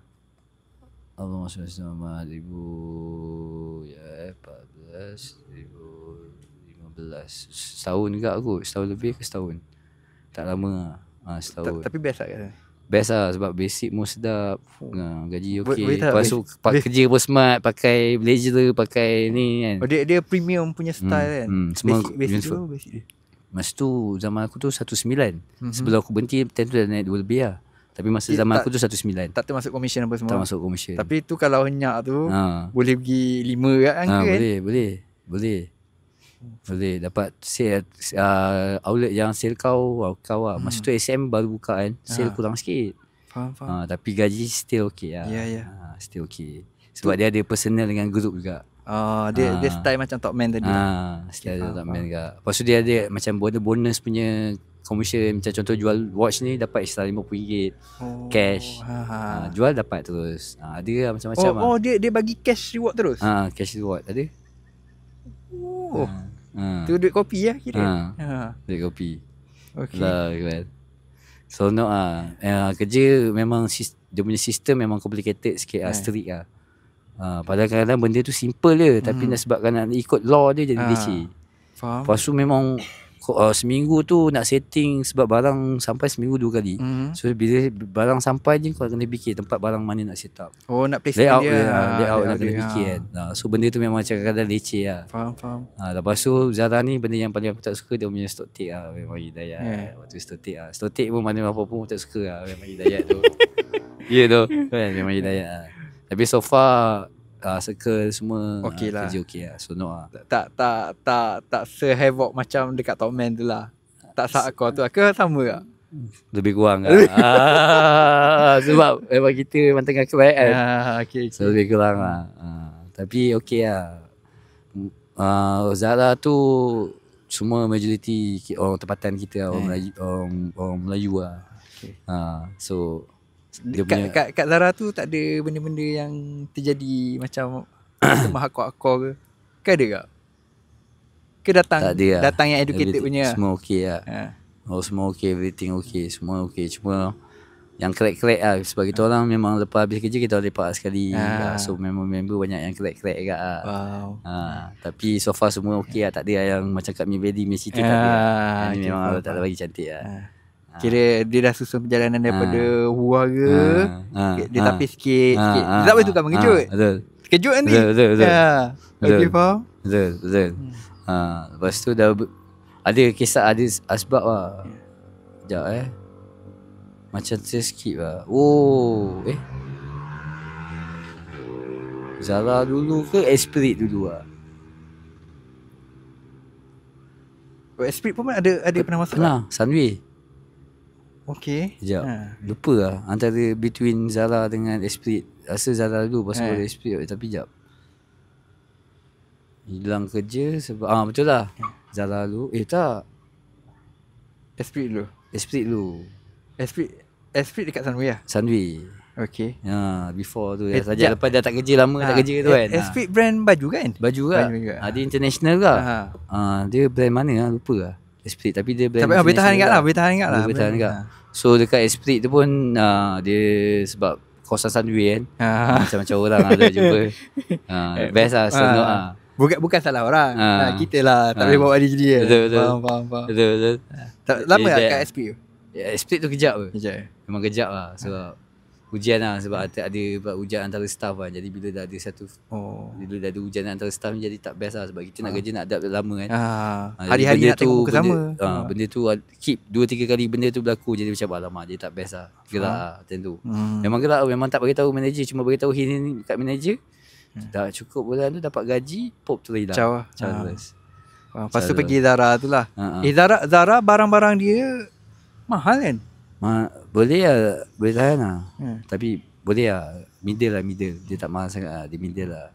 Allah SWT 2014 setahun juga aku. Setahun lebih ke setahun. Tak lama lah. Setahun. Tapi best lah kan? Best lah sebab basic pun sedap. Gaji okey. Lepas tu kerja pun smart. Pakai blazer, pakai ni kan. Dia premium punya style kan. Semua basic dia. Masa tu zaman aku tu 19. Sebelum aku berhenti time tu dah naik 2 lebih lah. Tapi masa zaman aku tu 19. Tak termasuk commission apa semua? Tak masuk commission. Tapi tu kalau henyak tu boleh pergi 5 kat kan? Boleh dapat sale outlet yang sale kau lah. Masa tu SM baru buka kan. Sale kurang sikit. Faham. Tapi gaji still okay lah. Still okay. Sebab dia ada personal dengan group juga. Dia style macam top man tadi. Style top man juga. Lepas tu dia ada macam bonus punya commission. Macam contoh jual watch ni dapat extra RM50 cash. Jual dapat terus. Ada lah macam-macam lah. Dia bagi cash reward terus? Cash reward ada. Tu duit kopi lah kira. Duit kopi. Okay. Kan. So no kerja memang dia punya sistem memang complicated sikit strict lah. Padahal kadang-kadang benda tu simple je. Tapi sebabkan nak ikut law dia jadi leceh. Faham. Lepas tu memang seminggu tu nak setting. Sebab barang sampai seminggu 2 kali. So bila barang sampai je kau kena fikir tempat barang mana nak set up. Nak placement layout nak kena fikir kan. So benda tu memang macam kadang-kadang leceh lah. Faham. Lepas tu Zara ni benda yang paling aku tak suka, dia punya stock take lah. Memang hidayat. Waktu stock take lah. Stock take pun mana apa pun tak suka lah. Memang hidayat tu. Tu kan, memang hidayat lah. Tapi so far circle semua okay lah. kerja okey lah. So no lah. Tak se-havoc macam dekat Top Man tu lah. Tak sakar tu ke sama tak? Lebih kurang lah. Sebab memang kita memang tengah kebayaan. Okay. So lebih kurang lah. Tapi okey lah. Zara tu semua majoriti orang tempatan kita, orang Melayu lah. Okay. So kat Zara tu tak ada benda-benda yang terjadi macam customer hardcore ke? Ke ada tak? Ke datang yang educated punya? Semua okey lah. Semua okey, everything okey, semua okey. Cuma yang crack-crack lah. Sebab kita orang memang lepas habis kerja kita lepak sekali. So member banyak yang crack-crack juga lah. Tapi so far semua okey lah. Tak ada yang macam kat Mivedi, City tak ada. Ini memang Allah tak bagi cantik lah. Kira dia dah susun perjalanan daripada Hua ke dia tapis sikit. Tak betul kan mengejut. Betul. Terkejut nanti. Betul. Okay, faham? Betul. Lepas tu dah ada kisah, ada asbab lah. Sekejap Macam terskip lah. Oh, Zara dulu ke Esprit dulu lah? Esprit pun ada pernah masuk. Pernah, Sunway. Okay. Sekejap. Lupa lah antara between Zara dengan Esprit. Rasa Zara dulu pasal Esprit. Tapi sekejap. Hilang kerja sebab betul lah. Zara dulu. Tak. Esprit dulu. Esprit dekat Sunway lah. Sunway. Okay. Before tu saja lepas dah tak kerja lama tak kerja tu kan. Esprit brand baju kan? Baju lah. Dia international lah. Dia brand mana lah lupa lah. Esprit tapi dia brand tapi boleh tahan ingat lah. So dekat Esprit tu pun dia sebab kawasan Sunway kan. Macam-macam orang ada jumpa. Best lah, senang lah. Bukan salah orang. Kita lah tak boleh bawa diri dia. Betul. Betul. Lama tak kat Esprit tu? Esprit tu kejap ke? Memang kejap lah. Sebab hujan lah. Sebab ada hujan antara staff lah. Jadi bila dah ada bila dah ada hujan antara staff ni, jadi tak best lah. Sebab kita nak kerja nak adapt lama kan. Hari-hari nak tengok muka sama. Benda tu keep 2-3 kali benda tu berlaku. Jadi macam alamak, jadi tak best lah. Gerak lah macam tu. Memang gerak. Memang tak beritahu manager. Cuma beritahu ni kat manager. Dah cukup bulan tu dapat gaji, pop tu hilang. Childless. Lepas tu pergi Zara tu lah. Zara barang-barang dia mahal kan? Boleh lah, boleh tahan lah. Tapi boleh lah, middle. Dia tak mahal sangat lah, dia middle lah.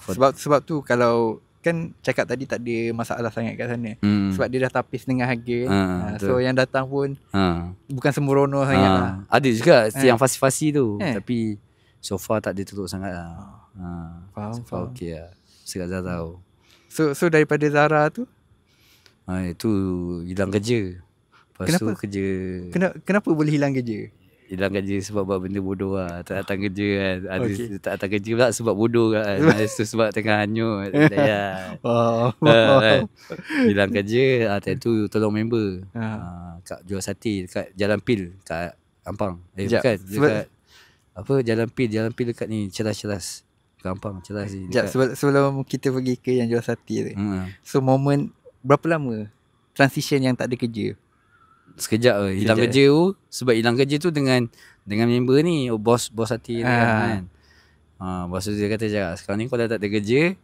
Sebab tu kalau kan cakap tadi tak ada masalah sangat kat sana. Sebab dia dah tapis dengan harga. So yang datang pun bukan sembrono sangat lah. Ada juga yang fasi-fasi tu. Tapi so far tak ada teruk sangat lah. Faham. Okay lah. Sekat Zara tu. So daripada Zara tu itu hilang kerja. Lepas tu kerja. Kenapa boleh hilang kerja? Hilang kerja sebab buat benda bodoh lah. Tak datang kerja kan. Ada tak datang kerja pula sebab bodoh kan. Sebab tengah hanyut. Hilang kerja. Time tu tolong member. Kat jual sate dekat Jalan Pil kat Ampang. Bukan. Dekat Jalan Pil dekat ni Ceras. Gampang Ceras ni. Sebelum kita pergi ke yang jual sate tu. So moment berapa lama transition yang tak ada kerja? Sekejap hilang kerja tu. Sebab hilang kerja tu dengan member ni, bos sate ni kan. Bos tu dia kata sekarang ni kau dah tak ada kerja,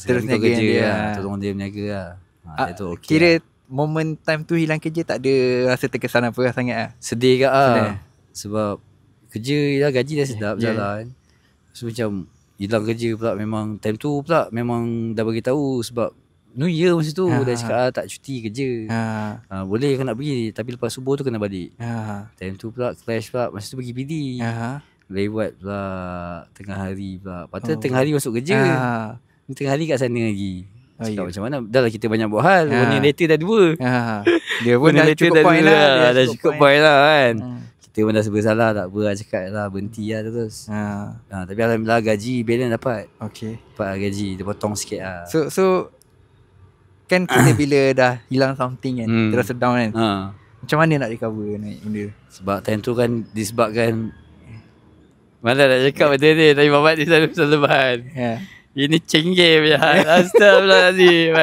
terus kau kerja dia. Tolong dia berniaga lah. Itu okay kira lah. moment time tu hilang kerja tak ada rasa terkesan apa sangat lah. Sedih kat sebab kerja lah, gaji dah sedap jalan. So macam hilang kerja pula. Memang time tu pula memang dah bagi tahu sebab New Year masa tu dah cakap tak cuti kerja. Boleh kan nak pergi, tapi lepas subuh tu kena balik. Time tu pula clash pula. Masa tu pergi PD. Lewat pula tengah hari pula. Patut tengah hari masuk kerja. Tengah hari kat sana lagi. Cakap macam mana? Dah lah kita banyak buat hal. Warning letter dah 2. Dia pun dah cukup point lah. Dah cukup point lah kan. Kita pun dah serba salah, tak apa lah cakap lah, berhenti lah terus. Tapi alhamdulillah gaji balance dapat. Dapat lah gaji, dia potong sikit lah. So kan kita bila dah hilang something kan, terasa down kan. Macam mana nak recover naik benda? Sebab time tu kan disebabkan, mana nak cakap betul ni, tapi Mamat ni selalu bahan. Ini cengge punya hal. Astagfirullahaladzim.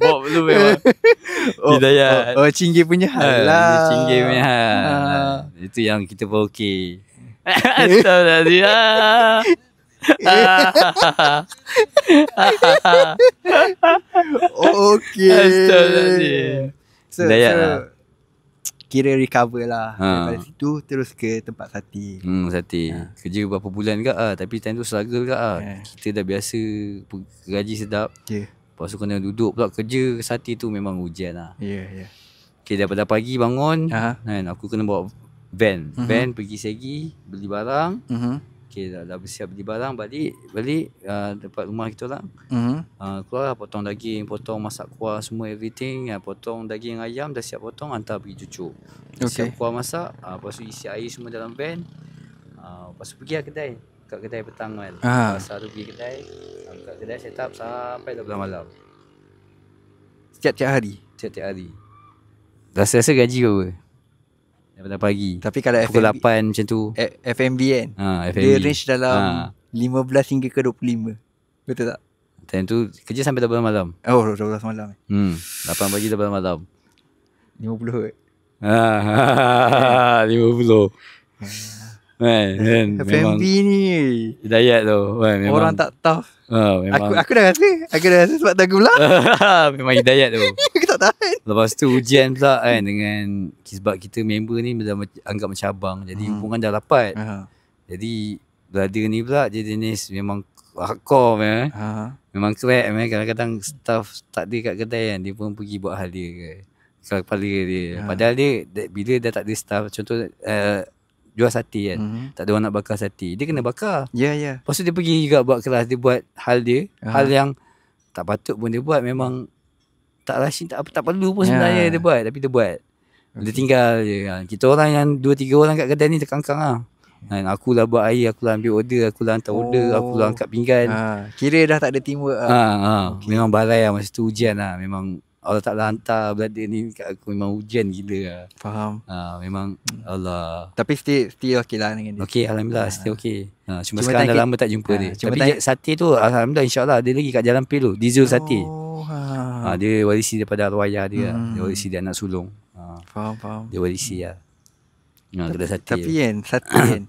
Bob tu memang Hidayat. Cengge punya hal lah. Cengge punya hal. Itu yang kita pun okey. Astagfirullahaladzim. Okay. Astagfirullahaladzim. Hidayat lah. Kira recover lah. Daripada situ terus ke tempat sate. Sate. Kerja berapa bulan kat lah. Tapi time tu struggle kat lah. Kita dah biasa gaji sedap. Lepas tu kena duduk pula kerja sate tu memang hujan lah. Okay, daripada pagi bangun kan, aku kena bawa van. Van pergi Segi, beli barang. Okay, dah bersiap beli barang, balik dekat rumah kita orang. Keluar potong daging, potong masak kuah semua everything. Potong daging ayam dah siap potong, hantar pergi cucuk. Siap kuah masak, lepas tu isi air semua dalam van. Lepas tu pergi lah kedai. Kat kedai petang kan. Pasal tu pergi kedai. Kat kedai set up sampai 12 malam. Setiap hari? Setiap hari. Rasa gaji berapa? Daripada pagi. Tapi kalau pukul 8 macam tu. FMB kan? FMB. Dia range dalam 15 hingga ke 25. Betul tak? Time tu kerja sampai 12 malam. 12 malam. 8 pagi 12 malam. 50 kot. 50. Kan memang FMB ni hidayat tu kan, memang orang tak tahu. memang Aku dah rasa sebab tahu pula. memang hidayat tu. Aku tak tahan. Lepas tu ujian pula kan, dengan sebab kita member ni dah anggap macam abang, jadi hubungan dah rapat. Jadi brother ni pula dia jenis memang hardcore memang crack. Kadang-kadang staff tak ada kat kedai kan, dia pun pergi buat hal dia ke kepala dia. Padahal dia bila dah tak ada staff, contoh jual sate kan, tak ada orang nak bakar sate, dia kena bakar. Ya. Lepas tu dia pergi juga buat kelas, dia buat hal dia, hal yang tak patut pun dia buat. Memang tak rushing, tak perlu pun sebenarnya dia buat, tapi dia buat. Dia tinggal je kan. Kita orang yang 2-3 orang kat kedai ni terkangkang lah. Dan aku lah buat air, aku lah ambil order, aku lah hantar order, aku lah angkat pinggan. Kira dah tak ada teamwork Okay. Memang balai lah masa tu ujian lah. Memang Allah Ta'ala hantar brother ni kat aku, memang ujian gila lah. Faham. Memang Allah. Tapi still okay lah dengan dia. Okay, Alhamdulillah still okay. Cuma sekarang dah lama tak jumpa dia. Tapi sate tu Alhamdulillah, insyaAllah dia lagi kat Jalan Pel tu, Diesel Sate. Dia warisi daripada arwah ayah dia. Dia warisi dia anak sulung. Faham. Dia warisi lah. Kedai sate. Tapi kan sate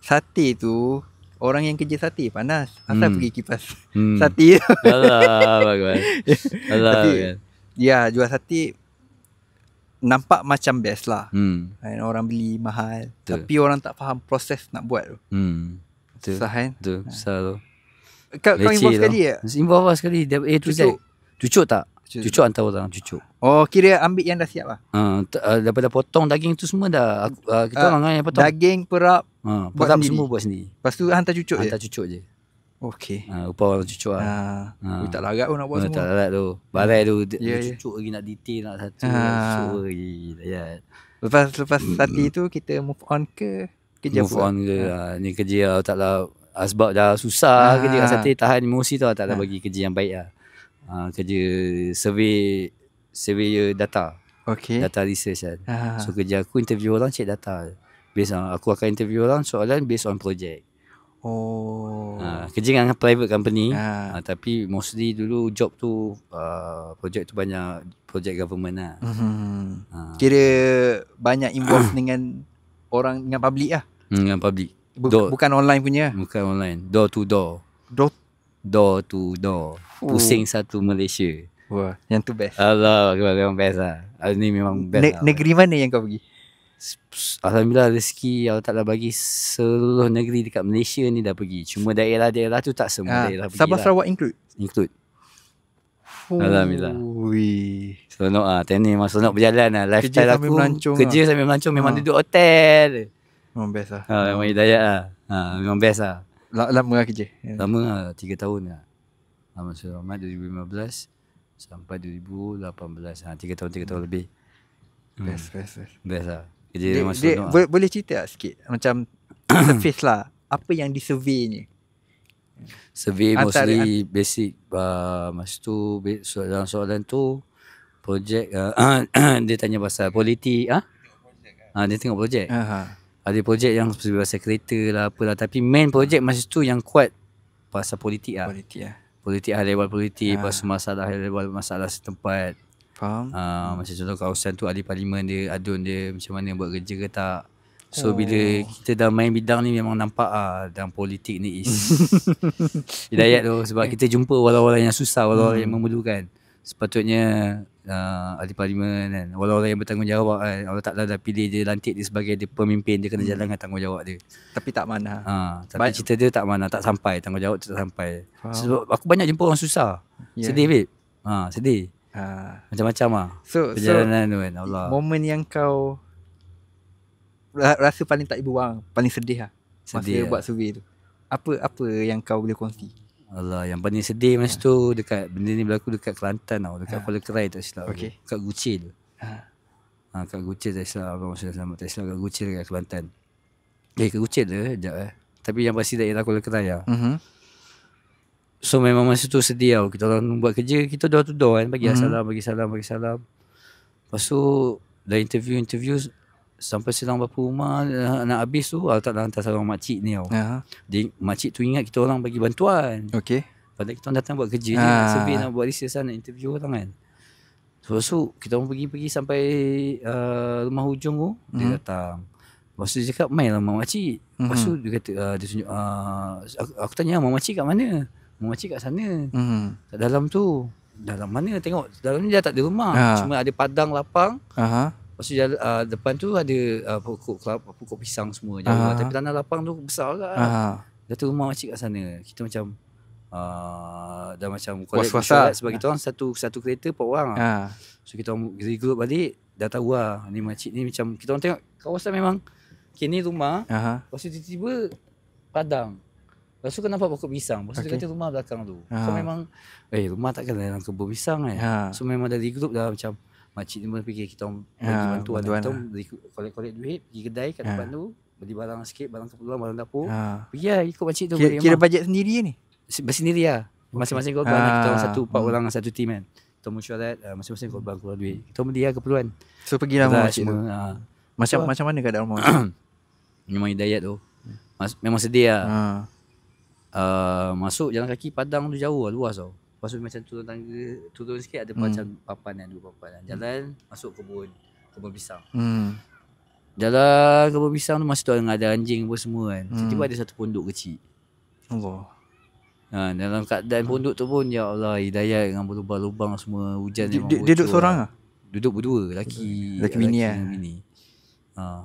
sate tu, orang yang kerja sate panas. Asal pergi kipas sate. Allah bagus. Allah bagus. Ya, jual sate nampak macam best lah. Orang beli mahal. Betul. Tapi orang tak faham proses nak buat tu. Betul. Susah kan? Betul. Susah tu. Kau involve sekali ya? Involve lah sekali. A to Z. Cucuk tak? Cucuk hantar orang. Cucuk. Oh, kira ambil yang dah siap lah. Daripada potong daging tu semua dah kita orang yang potong. Daging, perap, perap semua buat sendiri. Lepas tu hantar cucuk je? Hantar cucuk je. Okay. Upah orang cucuk lah. Tak larat pun nak buat semua. Tak larat tu. Barai tu cucuk lagi, nak detail, nak satu. Cucuk lagi. Lepas sate tu kita move on ke kerja move on ke. Ni kerja tak lah. Sebab dah susah kerja kat sate, tahan emosi tu. Tak lah bagi kerja yang baik lah. Kerja survey data. Okay. Data research kan. So kerja aku interview orang, check data. Aku akan interview orang soalan based on project. Kerja dengan private company. Tapi mostly dulu job tu project tu banyak project government lah. Kira banyak involve dengan orang, dengan public lah. Dengan public. Bukan online punya. Bukan online. Door to door. Door to door. Pusing satu Malaysia. Wah, yang tu best. Allah, memang best lah. Ni memang best lah. Negeri mana yang kau pergi? Alhamdulillah rezeki Allah Ta'ala bagi seluruh negeri dekat Malaysia ni dah pergi. Cuma daerah-daerah tu tak semua daerah pergi. Sabah Sarawak include? Alhamdulillah. Seronok lah. Teknik memang seronok berjalan lah. Lifestyle aku kerja sambil melancong. Memang duduk hotel. Memang best lah. Memang hidayat lah. Memang best lah. Lama lah kerja? Lama lah, 3 tahun lah. Masa Rahmat 2015 sampai 2018. 3 tahun lebih. Best lah. Kerja memang seronok lah. Boleh cerita tak sikit? Macam surface lah. Apa yang disurvey ni? Survey mostly basic. Masa tu soalan tu projek. Dia tanya pasal politik. Dia tengok projek. Ada projek yang pasal kereta lah, apalah. Tapi main projek masa tu yang kuat pasal politik lah. Politik hal level politik. Pasal masalah hal level masalah setempat. Faham. Macam contoh kawasan tu ahli parlimen dia, adun dia macam mana buat kerja ke tak. So bila kita dah main bidang ni memang nampak dalam politik ni is hidayat tu. Sebab kita jumpa orang-orang yang susah, orang-orang yang memerlukan. Sepatutnya ahli parlimen kan, orang-orang yang bertanggungjawab kan. Allah Ta'ala dah pilih dia, lantik dia sebagai dia pemimpin, dia kena jalankan tanggungjawab dia. Tapi tak mana. Tapi cerita dia tak mana, tak sampai, tanggungjawab tu tak sampai. Sebab aku banyak jumpa orang susah. Sedih babe. Sedih. Macam-macam lah perjalanan tu kan. Allah. Momen yang kau rasa paling tak ibu wang, paling sedih lah masa buat survey tu, apa yang kau boleh kongsi? Allah, yang paling sedih masa tu dekat benda ni berlaku dekat Kelantan tau, dekat Kuala Kerai tak silap. Kat Gucil. Kat Gucil tak silap. Abang Masyarakat Selamat tak silap, kat Gucil dekat Kelantan. Kat Gucil tu sekejap tapi yang pasti daerah Kuala Kerai lah. So memang masa tu sedih tau. Kita orang buat kerja, kita door to door kan, bagi salam. Lepas tu dah interview sampai selang berapa rumah nak habis tu, tak hantar seorang makcik ni tau. Makcik tu ingat kita orang bagi bantuan. Padahal kita orang datang buat kerja ni, nak survey, nak buat research, nak interview orang kan. Lepas tu kita orang pergi sampai rumah hujung tu, dia datang. Lepas tu dia cakap, main lah mak makcik. Lepas tu dia kata, dia tunjuk, aku tanya, mak makcik kat mana? Mak makcik kat sana. Kat dalam tu. Dalam mana? Tengok dalam ni dah tak ada rumah. Cuma ada padang lapang. Lepas tu depan tu ada pokok pisang semua jauh. Tapi tanah lapang tu besar lah. Dia tu rumah makcik kat sana. Kita macam dah macam collect sebab kita orang satu kereta 4 orang lah. So kita orang regroup balik, dah tahu lah ni makcik ni macam kita orang tengok kawasan memang ni rumah. Lepas tu tiba-tiba padang. Lepas tu kan nampak pokok pisang. Lepas tu dia kata rumah belakang tu. So memang rumah takkan dalam kebun pisang kan. So memang dah regroup dah macam makcik ni pun fikir kita orang bagi bantuan. Kita orang collect duit, pergi kedai kat depan tu, beli barang sikit, barang keperluan, barang dapur. Pergi lah ikut makcik tu. Kira bajet sendiri ni? Bersendiri lah. Masing-masing korban. Kita orang 4 orang satu team kan. Kita mesyuarat masing-masing korban keluar duit. Kita beli lah keperluan. So pergi lah rumah makcik tu. Macam mana keadaan rumah makcik? Memang Hidayat tu memang sedih lah. Masuk jalan kaki padang tu jauh lah, luas tau. Lepas tu macam turun tangga, turun sikit ada macam papan kan, 2 papan kan. Jalan masuk kebun pisang. Jalan kebun pisang tu masa tu ada anjing pun semua kan. Tiba-tiba ada satu pondok kecil. Allah. Dalam keadaan pondok tu pun, ya Allah, Hidayat dengan berlubang-lubang semua, hujan memang dia duduk seorang lah? Duduk berdua, laki bini lah.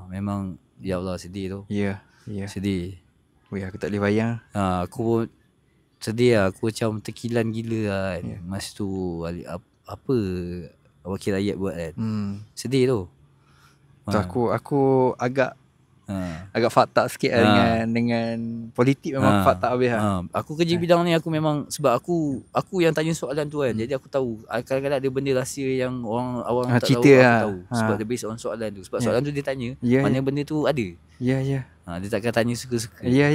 Memang ya Allah sedih tu. Ya. Sedih. Aku tak boleh bayang. Aku pun sedih lah. Aku macam terkilan gila lah kan. Masa tu apa wakil rakyat buat kan. Sedih tu. Aku agak fucked up sikit dengan politik. Memang fucked up habis lah. Aku kerja bidang ni, aku memang sebab aku yang tanya soalan tu kan. Jadi aku tahu kadang-kadang ada benda rahsia yang orang awam tak tahu, aku tahu. Sebab dia based on soalan tu. Sebab soalan tu dia tanya mana benda tu ada. Ya. Dia takkan tanya suka-suka. Ya.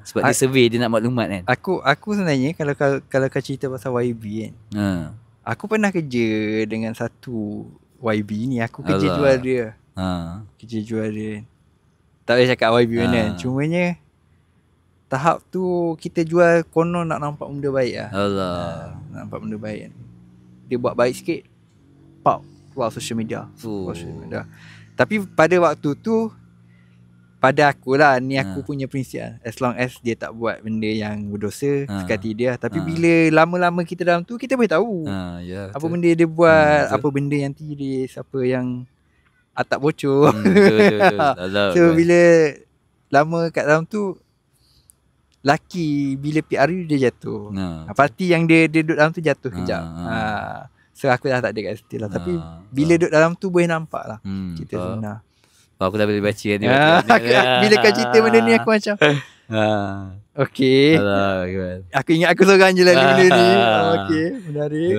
Sebab dia survey, dia nak maklumat kan. Aku sebenarnya kalau kau cerita pasal YB kan. Aku pernah kerja dengan satu YB ni. Aku kerja jual dia. Kerja jual dia. Tak boleh cakap YB mana kan. Cumanya tahap tu kita jual konon nak nampak benda baik lah. Nak nampak benda baik kan. Dia buat baik sikit, keluar social media. Tapi pada waktu tu, pada aku lah, ni aku punya prinsip lah. As long as dia tak buat benda yang berdosa, sekati dia. Tapi bila lama-lama kita dalam tu, kita boleh tahu apa benda dia buat, apa benda yang tiris, apa yang tak bocor. So bila lama kat dalam tu, laki bila PRU dia jatuh. Parti yang dia duduk dalam tu jatuh kejap. So aku dah tak ada kat situ lah. Tapi bila duduk dalam tu boleh nampak lah kita sebenar. Aku dah boleh baca ni. Bila kau cerita benda ni aku macam okay. Aku ingat aku seorang je lah benda ni. Okay, menarik.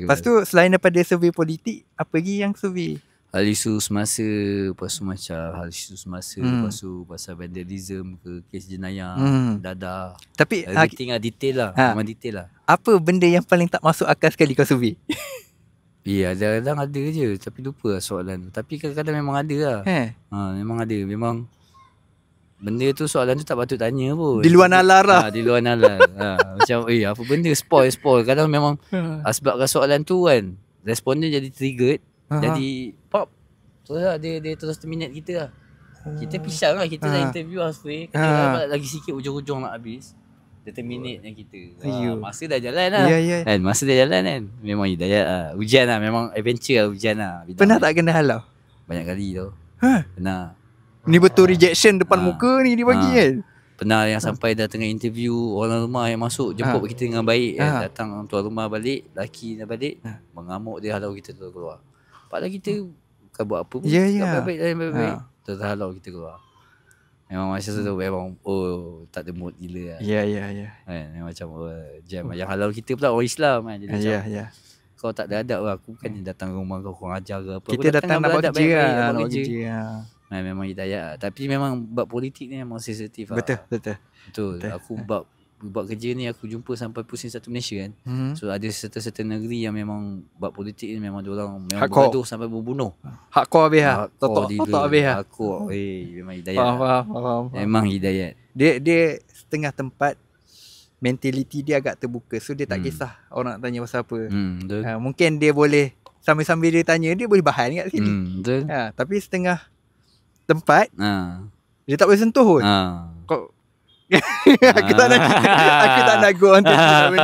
Lepas tu selain daripada survey politik, apa lagi yang survey? Hal isu semasa, lepas tu macam hal isu semasa, lepas tu pasal vandalism ke, kes jenayah, dadah. Tapi everything detail lah. Memang detail lah. Apa benda yang paling tak masuk akal sekali kau survey? Kadang-kadang ada je, tapi lupa lah soalan tu. Tapi kadang-kadang memang ada lah. Memang ada. Memang benda tu, soalan tu tak patut tanya pun. Di luar nalar lah. Di luar nalar. Macam apa benda spoil. Kadang memang sebabkan soalan tu kan, responden jadi triggered. Jadi pop. Terus lah dia terus terminate kita lah. Kita pisang lah. Kita dah interview halfway. Kita lagi sikit ujung-ujung nak habis. Dia terminate yang kita. Masa dah jalan lah. Kan, masa dah jalan kan. Memang Hidayat lah. Ujian lah. Memang adventure lah, ujian lah. Pernah tak kena halau? Banyak kali tau. Pernah. Ni betul rejection depan muka ni dia bagi kan. Pernah yang sampai dah tengah interview, orang rumah yang masuk jemput kita dengan baik kan. Datang tuan rumah balik, laki dah balik, mengamuk dia halau kita tu keluar. Padahal kita bukan buat apa pun. Baik-baik. Terus halau kita keluar. Memang masa tu memang tak ada mood gila lah. Ya. Kan, macam jam yang halau kita pula orang Islam kan. Jadi ya. Kau tak ada adab lah. Aku kan datang rumah kau kurang ajar ke apa. Kita datang nak buat kerja lah. Memang Hidayat. Tapi memang bab politik ni memang sensitif lah. Betul. Aku bab kerja ni aku jumpa sampai pusing satu Malaysia kan. So ada serta-serta negeri yang memang bab politik ni memang diorang memang bergaduh sampai berbunuh. Hardcore habis lah. Totok habis lah. Memang Hidayat. Faham. Memang Hidayat. Dia setengah tempat mentality dia agak terbuka. So dia tak kisah orang nak tanya pasal apa. Betul. Mungkin dia boleh sambil-sambil dia tanya, dia boleh bahan kat sini. Betul. Tapi setengah tempat dia tak boleh sentuh pun. Kau aku tak nak go on benda ni.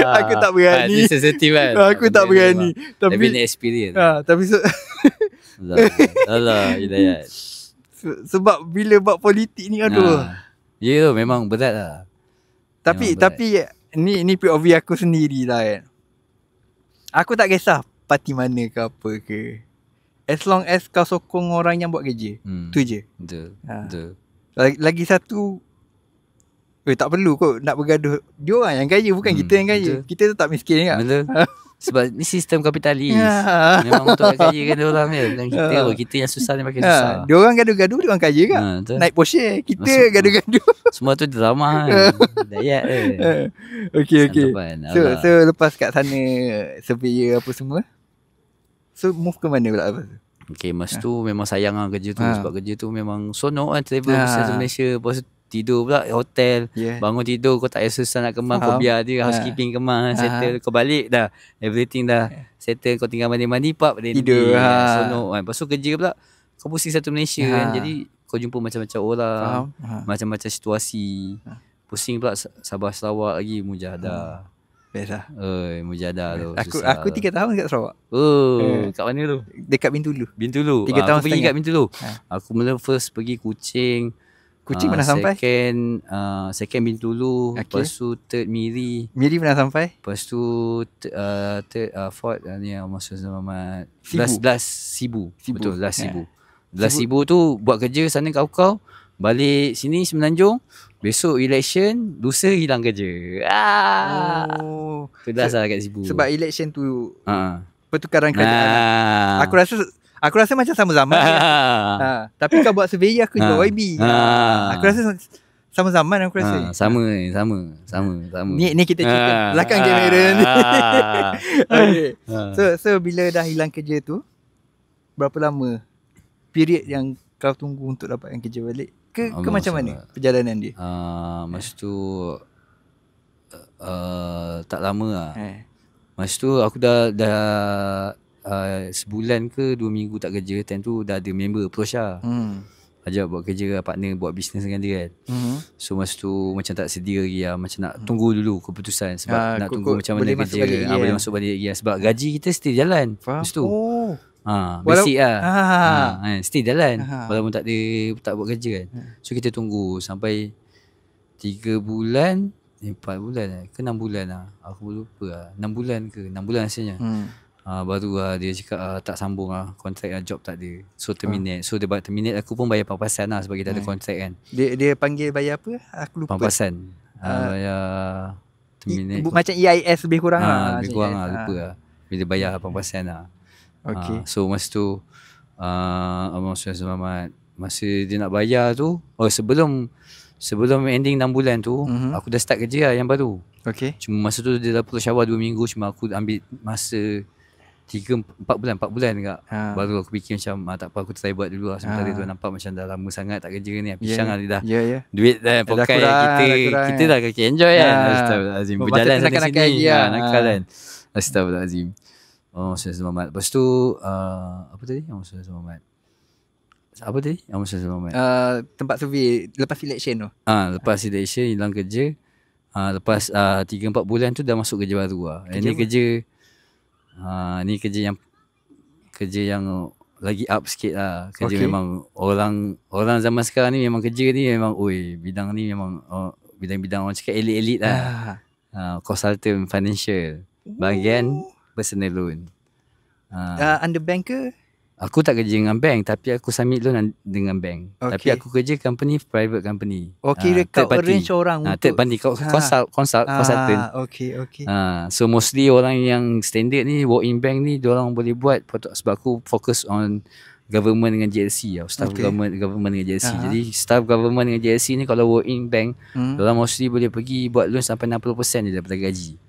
Aku tak berani. Dia sensitif kan. Aku tak berani. Tapi ni experience. Tapi Alah, Hidayat. sebab bila buat politik ni aduh. Ya, memang berat lah. Tapi ni POV aku sendiri lah kan. Aku tak kisah parti mana ke apa ke. As long as kau sokong orang yang buat kerja. Tu je. Betul. Lagi satu, tak perlu kot nak bergaduh. Dia orang yang kaya, bukan kita yang kaya. Betul. Kita tetap miskin kan. Betul. Sebab ni sistem kapitalis. Memang untuk kaya kan dia orang je. Bukan kita yang susah ni makin susah. Dia orang gaduh-gaduh, dia orang kaya kan. Naik Porsche, kita gaduh-gaduh. Semua tu drama kan. Dayat je. Okay. So lepas kat sana surveyor apa semua. So move ke mana pula lepas tu? Okay, masa tu memang sayang lah kerja tu. Sebab kerja tu memang sonok kan. Travel besar Malaysia. Lepas tu tidur pula hotel. Bangun tidur, kau tak rasa susah nak kemas. Kau biar dia housekeeping kemas. Settle, kau balik dah. Everything dah settle. Kau tinggal mandi-mandi, pap tidur. Sonok kan. Lepas tu kerja pula, kau pusing satu Malaysia kan. Jadi kau jumpa macam-macam orang. Macam-macam situasi. Pusing pula Sabah Sarawak lagi. Mujahadah. Best lah. Mujahadah tu. Aku 3 tahun kat Sarawak. Kat mana tu? Dekat Bintulu. 3 tahun aku pergi kat Bintulu. Aku mula first pergi Kuching. Kuching pernah sampai? Second Bintulu. Lepas tu third Miri. Miri pernah sampai? Lepas tu third fourth ni Muhammad Muhammad. Sibu. Betul, Las Sibu. Las Sibu tu buat kerja sana kau. Balik sini Semenanjung. Besok election, lusa hilang kerja. Pedas lah kat Sibu. Sebab election tu pertukaran kerajaan. Aku rasa macam sama zaman. Tapi kau buat surveyor, aku buat YB. Aku rasa sama zaman aku rasa. Sama. Ni kita cerita belakang kamera ni. Okay. So bila dah hilang kerja tu, berapa lama period yang kau tunggu untuk dapatkan kerja balik? Ke macam mana perjalanan dia? Masa tu tak lama lah. Masa tu aku dah sebulan ke 2 minggu tak kerja. Time tu dah ada member approach lah. Ajak buat kerja, partner buat bisnes dengan dia kan. So masa tu macam tak sedia lagi lah. Macam nak tunggu dulu keputusan. Sebab nak tunggu macam mana kerja. Boleh masuk balik lagi lah. Sebab gaji kita still jalan. Masa tu basic lah. Still jalan. Walaupun tak buat kerja kan. So kita tunggu sampai 3 bulan 4 bulan ke 6 bulan lah. Aku lupa lah. 6 bulan ke 6 bulan rasanya. Baru lah dia cakap tak sambung lah. Kontrak lah, job tak ada. So terminate. So dia terminate, aku pun bayar pampasan lah. Sebab kita ada kontrak kan. Dia panggil bayar apa? Aku lupa. Pampasan. Bayar terminate. Macam EIS lebih kurang lah. Lebih kurang lah, lupa lah. Bila bayar pampasan lah. Okay. So masa tu Abang Selamat, masa dia nak bayar tu, sebelum ending 6 bulan tu, aku dah start kerja lah yang baru. Okay. Cuma masa tu dia dah perlu syawal 2 minggu. Cuma aku ambil masa 4 bulan dekat. Baru aku fikir macam tak apa, aku try buat dulu lah. Sementara tu nampak macam dah lama sangat tak kerja ni. Pisang lah dia dah. Duit dah pakai kita dah kaki enjoy kan. Astagfirullahalazim. Berjalan sana sini nakal kan. Astagfirullahalazim. Selamat. Lepas tu apa tadi? Selamat. Apa tadi? Selamat. Tempat survey lepas election tu. Lepas election hilang kerja. Lepas 3-4 bulan tu dah masuk kerja baru lah. Ini kerja yang lagi up sikit lah. Kerja memang orang zaman sekarang ni memang kerja ni memang bidang ni memang bidang orang cakap elit-elit lah. Consultant financial. Bahagian personal loan. Under bank ke? Aku tak kerja dengan bank, tapi aku submit loan dengan bank. Tapi aku kerja company, private company. Kau arrange orang untuk third party, consultant. So mostly orang yang standard ni, walk in bank ni, diorang boleh buat. Sebab aku fokus on government dengan JLC lah. Staff government dengan JLC. Jadi staff government dengan JLC ni kalau walk in bank, diorang mostly boleh pergi buat loan sampai 60% je daripada gaji.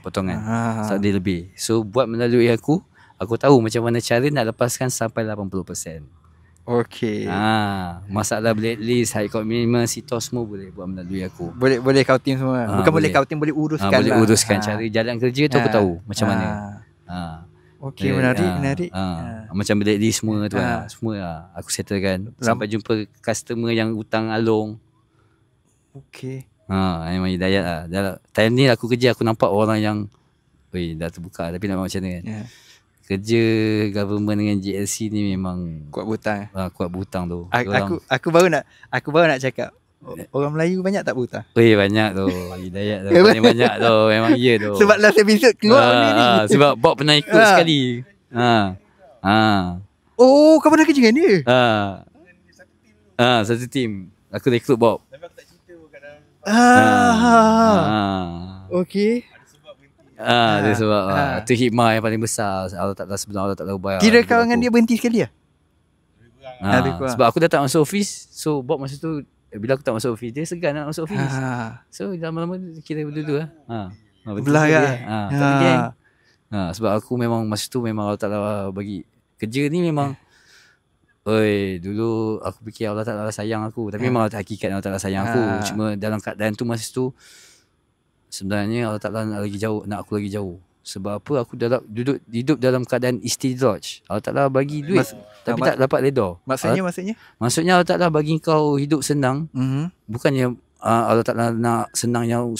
Potongan. So dia lebih. So buat melalui aku tahu macam mana cara nak lepaskan sampai 80%. Okay. Masalah blacklist, high court minimum, sitos semua boleh buat melalui aku. Boleh kau tim semua. Bukan boleh kau tim, boleh uruskan boleh lah. uruskan cara jalan kerja tu aku tahu macam mana. Okay, menarik. Macam blacklist semua tu kan. Semua aku settlekan. Sampai jumpa customer yang hutang along. Okay. Memang hidayat lah. Time ni aku kerja, aku nampak orang yang dah terbuka tapi nak macam mana kan. Kerja government dengan GLC ni memang kuat berhutang. Kuat berhutang tu. Aku baru nak cakap. Orang Melayu banyak tak berhutang? Banyak tu. Hidayat tu. Paling banyak tu. Memang ya tu. Sebab last episode keluar benda ni. Sebab Bob pernah ikut sekali. Oh, kau pernah kerja dengan dia? Satu team. Aku dah ikut Bob. Okay. Dia sebab tu hikmah yang paling besar. Allah Ta'ala sebelum Allah Ta'ala bayar. Kira kau dengan dia berhenti sekali lah? Sebab aku dah tak masuk office. So Bob masa tu, bila aku tak masuk office, dia segan nak masuk office. So lama-lama kira berdua belah kan? Sebab aku memang masa tu memang Allah Ta'ala bagi kerja ni memang dulu aku fikir Allah Ta'ala sayang aku. Tapi memang hakikat Allah Ta'ala sayang aku. Cuma dalam keadaan tu masa tu sebenarnya Allah Ta'ala nak aku lagi jauh. Sebab apa? Aku hidup dalam keadaan istidraj. Allah Ta'ala bagi duit tapi tak dapat redha. Maksudnya Allah Ta'ala bagi kau hidup senang. Bukannya Allah Ta'ala nak senang yang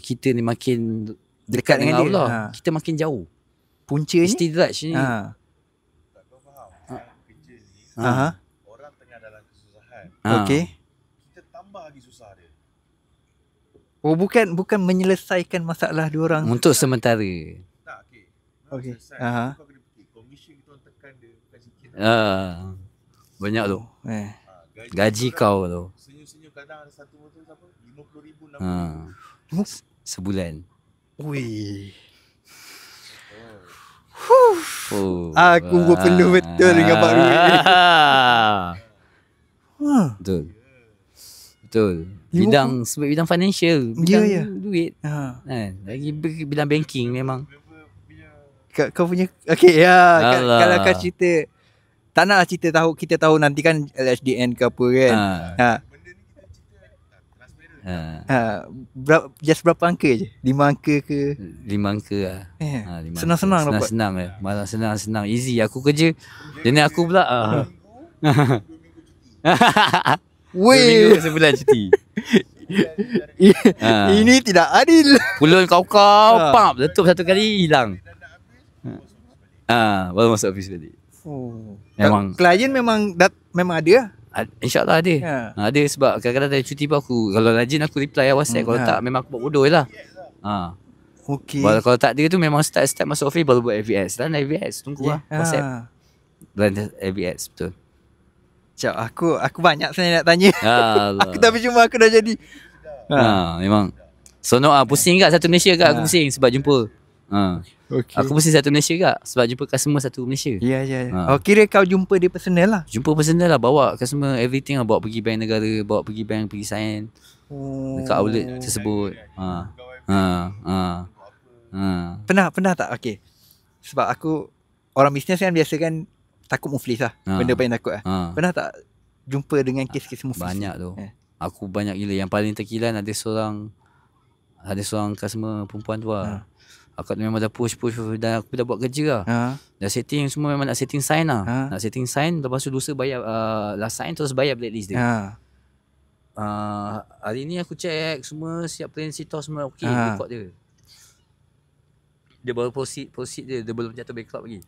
kita ni makin dekat dengan Allah. Kita makin jauh. Puncanya istidraj ni. Orang tengah dalam kesusahan. Okay. Kita tambah lagi susah dia. Oh, bukan menyelesaikan masalah diorang untuk sementara. Tak, okay. Kau kena fikir komisen kita orang tekan dia bukan sikit. Banyak tu. Gaji kau tu. Senyum-senyum kadang ada satu motor apa? 50,000, 60,000 sebulan. Wih. Aku perlu betul dengan Pak Rui. Betul. Sebab bidang financial, bidang duit. Lagi bidang banking memang. Kau punya okay kalau kau cerita, tak nak cerita tahu, kita tahu nanti kan LHDN ke apa kan. Just berapa angka je? 5 angka ke? 5 angka lah. Senang-senang dapat. Senang malah senang easy. Aku kerja. Jadi aku pula Weh, sebulan cuti. Ini tidak adil. Pulun kau pump letup satu kali hilang. Baru masuk office tadi. Memang klien memang ada. InsyaAllah ada. Ada sebab kadang-kadang ada cuti pun aku, kalau rajin aku reply WhatsApp. Kalau tak memang aku buat bodoh je lah. Okay. Kalau tak ada tu memang start masuk office baru buat AVS. Dan AVS tunggu lah WhatsApp. Dan AVS betul. Sekejap, aku banyak sebenarnya nak tanya. Aku tapi cuma aku dah jadi. Memang sonok pusing kat satu Malaysia kat aku pusing sebab jumpa. Okay. Aku pusing satu Malaysia kat sebab jumpa customer satu Malaysia. Ya. Oh, kira kau jumpa dia personal lah. Jumpa personal lah, bawa customer everything lah, bawa pergi bank negara, bawa pergi bank, pergi sign dekat outlet tersebut. Pernah tak? Okay. Sebab aku orang bisnes kan biasa kan takut muflis lah. Benda paling takut lah. Pernah tak jumpa dengan kes-kes muflis? Banyak tu. Aku banyak gila. Yang paling terkilan ada seorang customer perempuan tu lah. Aku memang dah push dan aku dah buat kerja lah. Dah setting semua, memang nak setting sign lah. Nak setting sign, lepas tu lusa bayar last sign terus bayar blacklist dia. Hari ni aku check semua siap plan sitos semua okey, record dia. Dia baru proceed dia belum jatuh backlog lagi.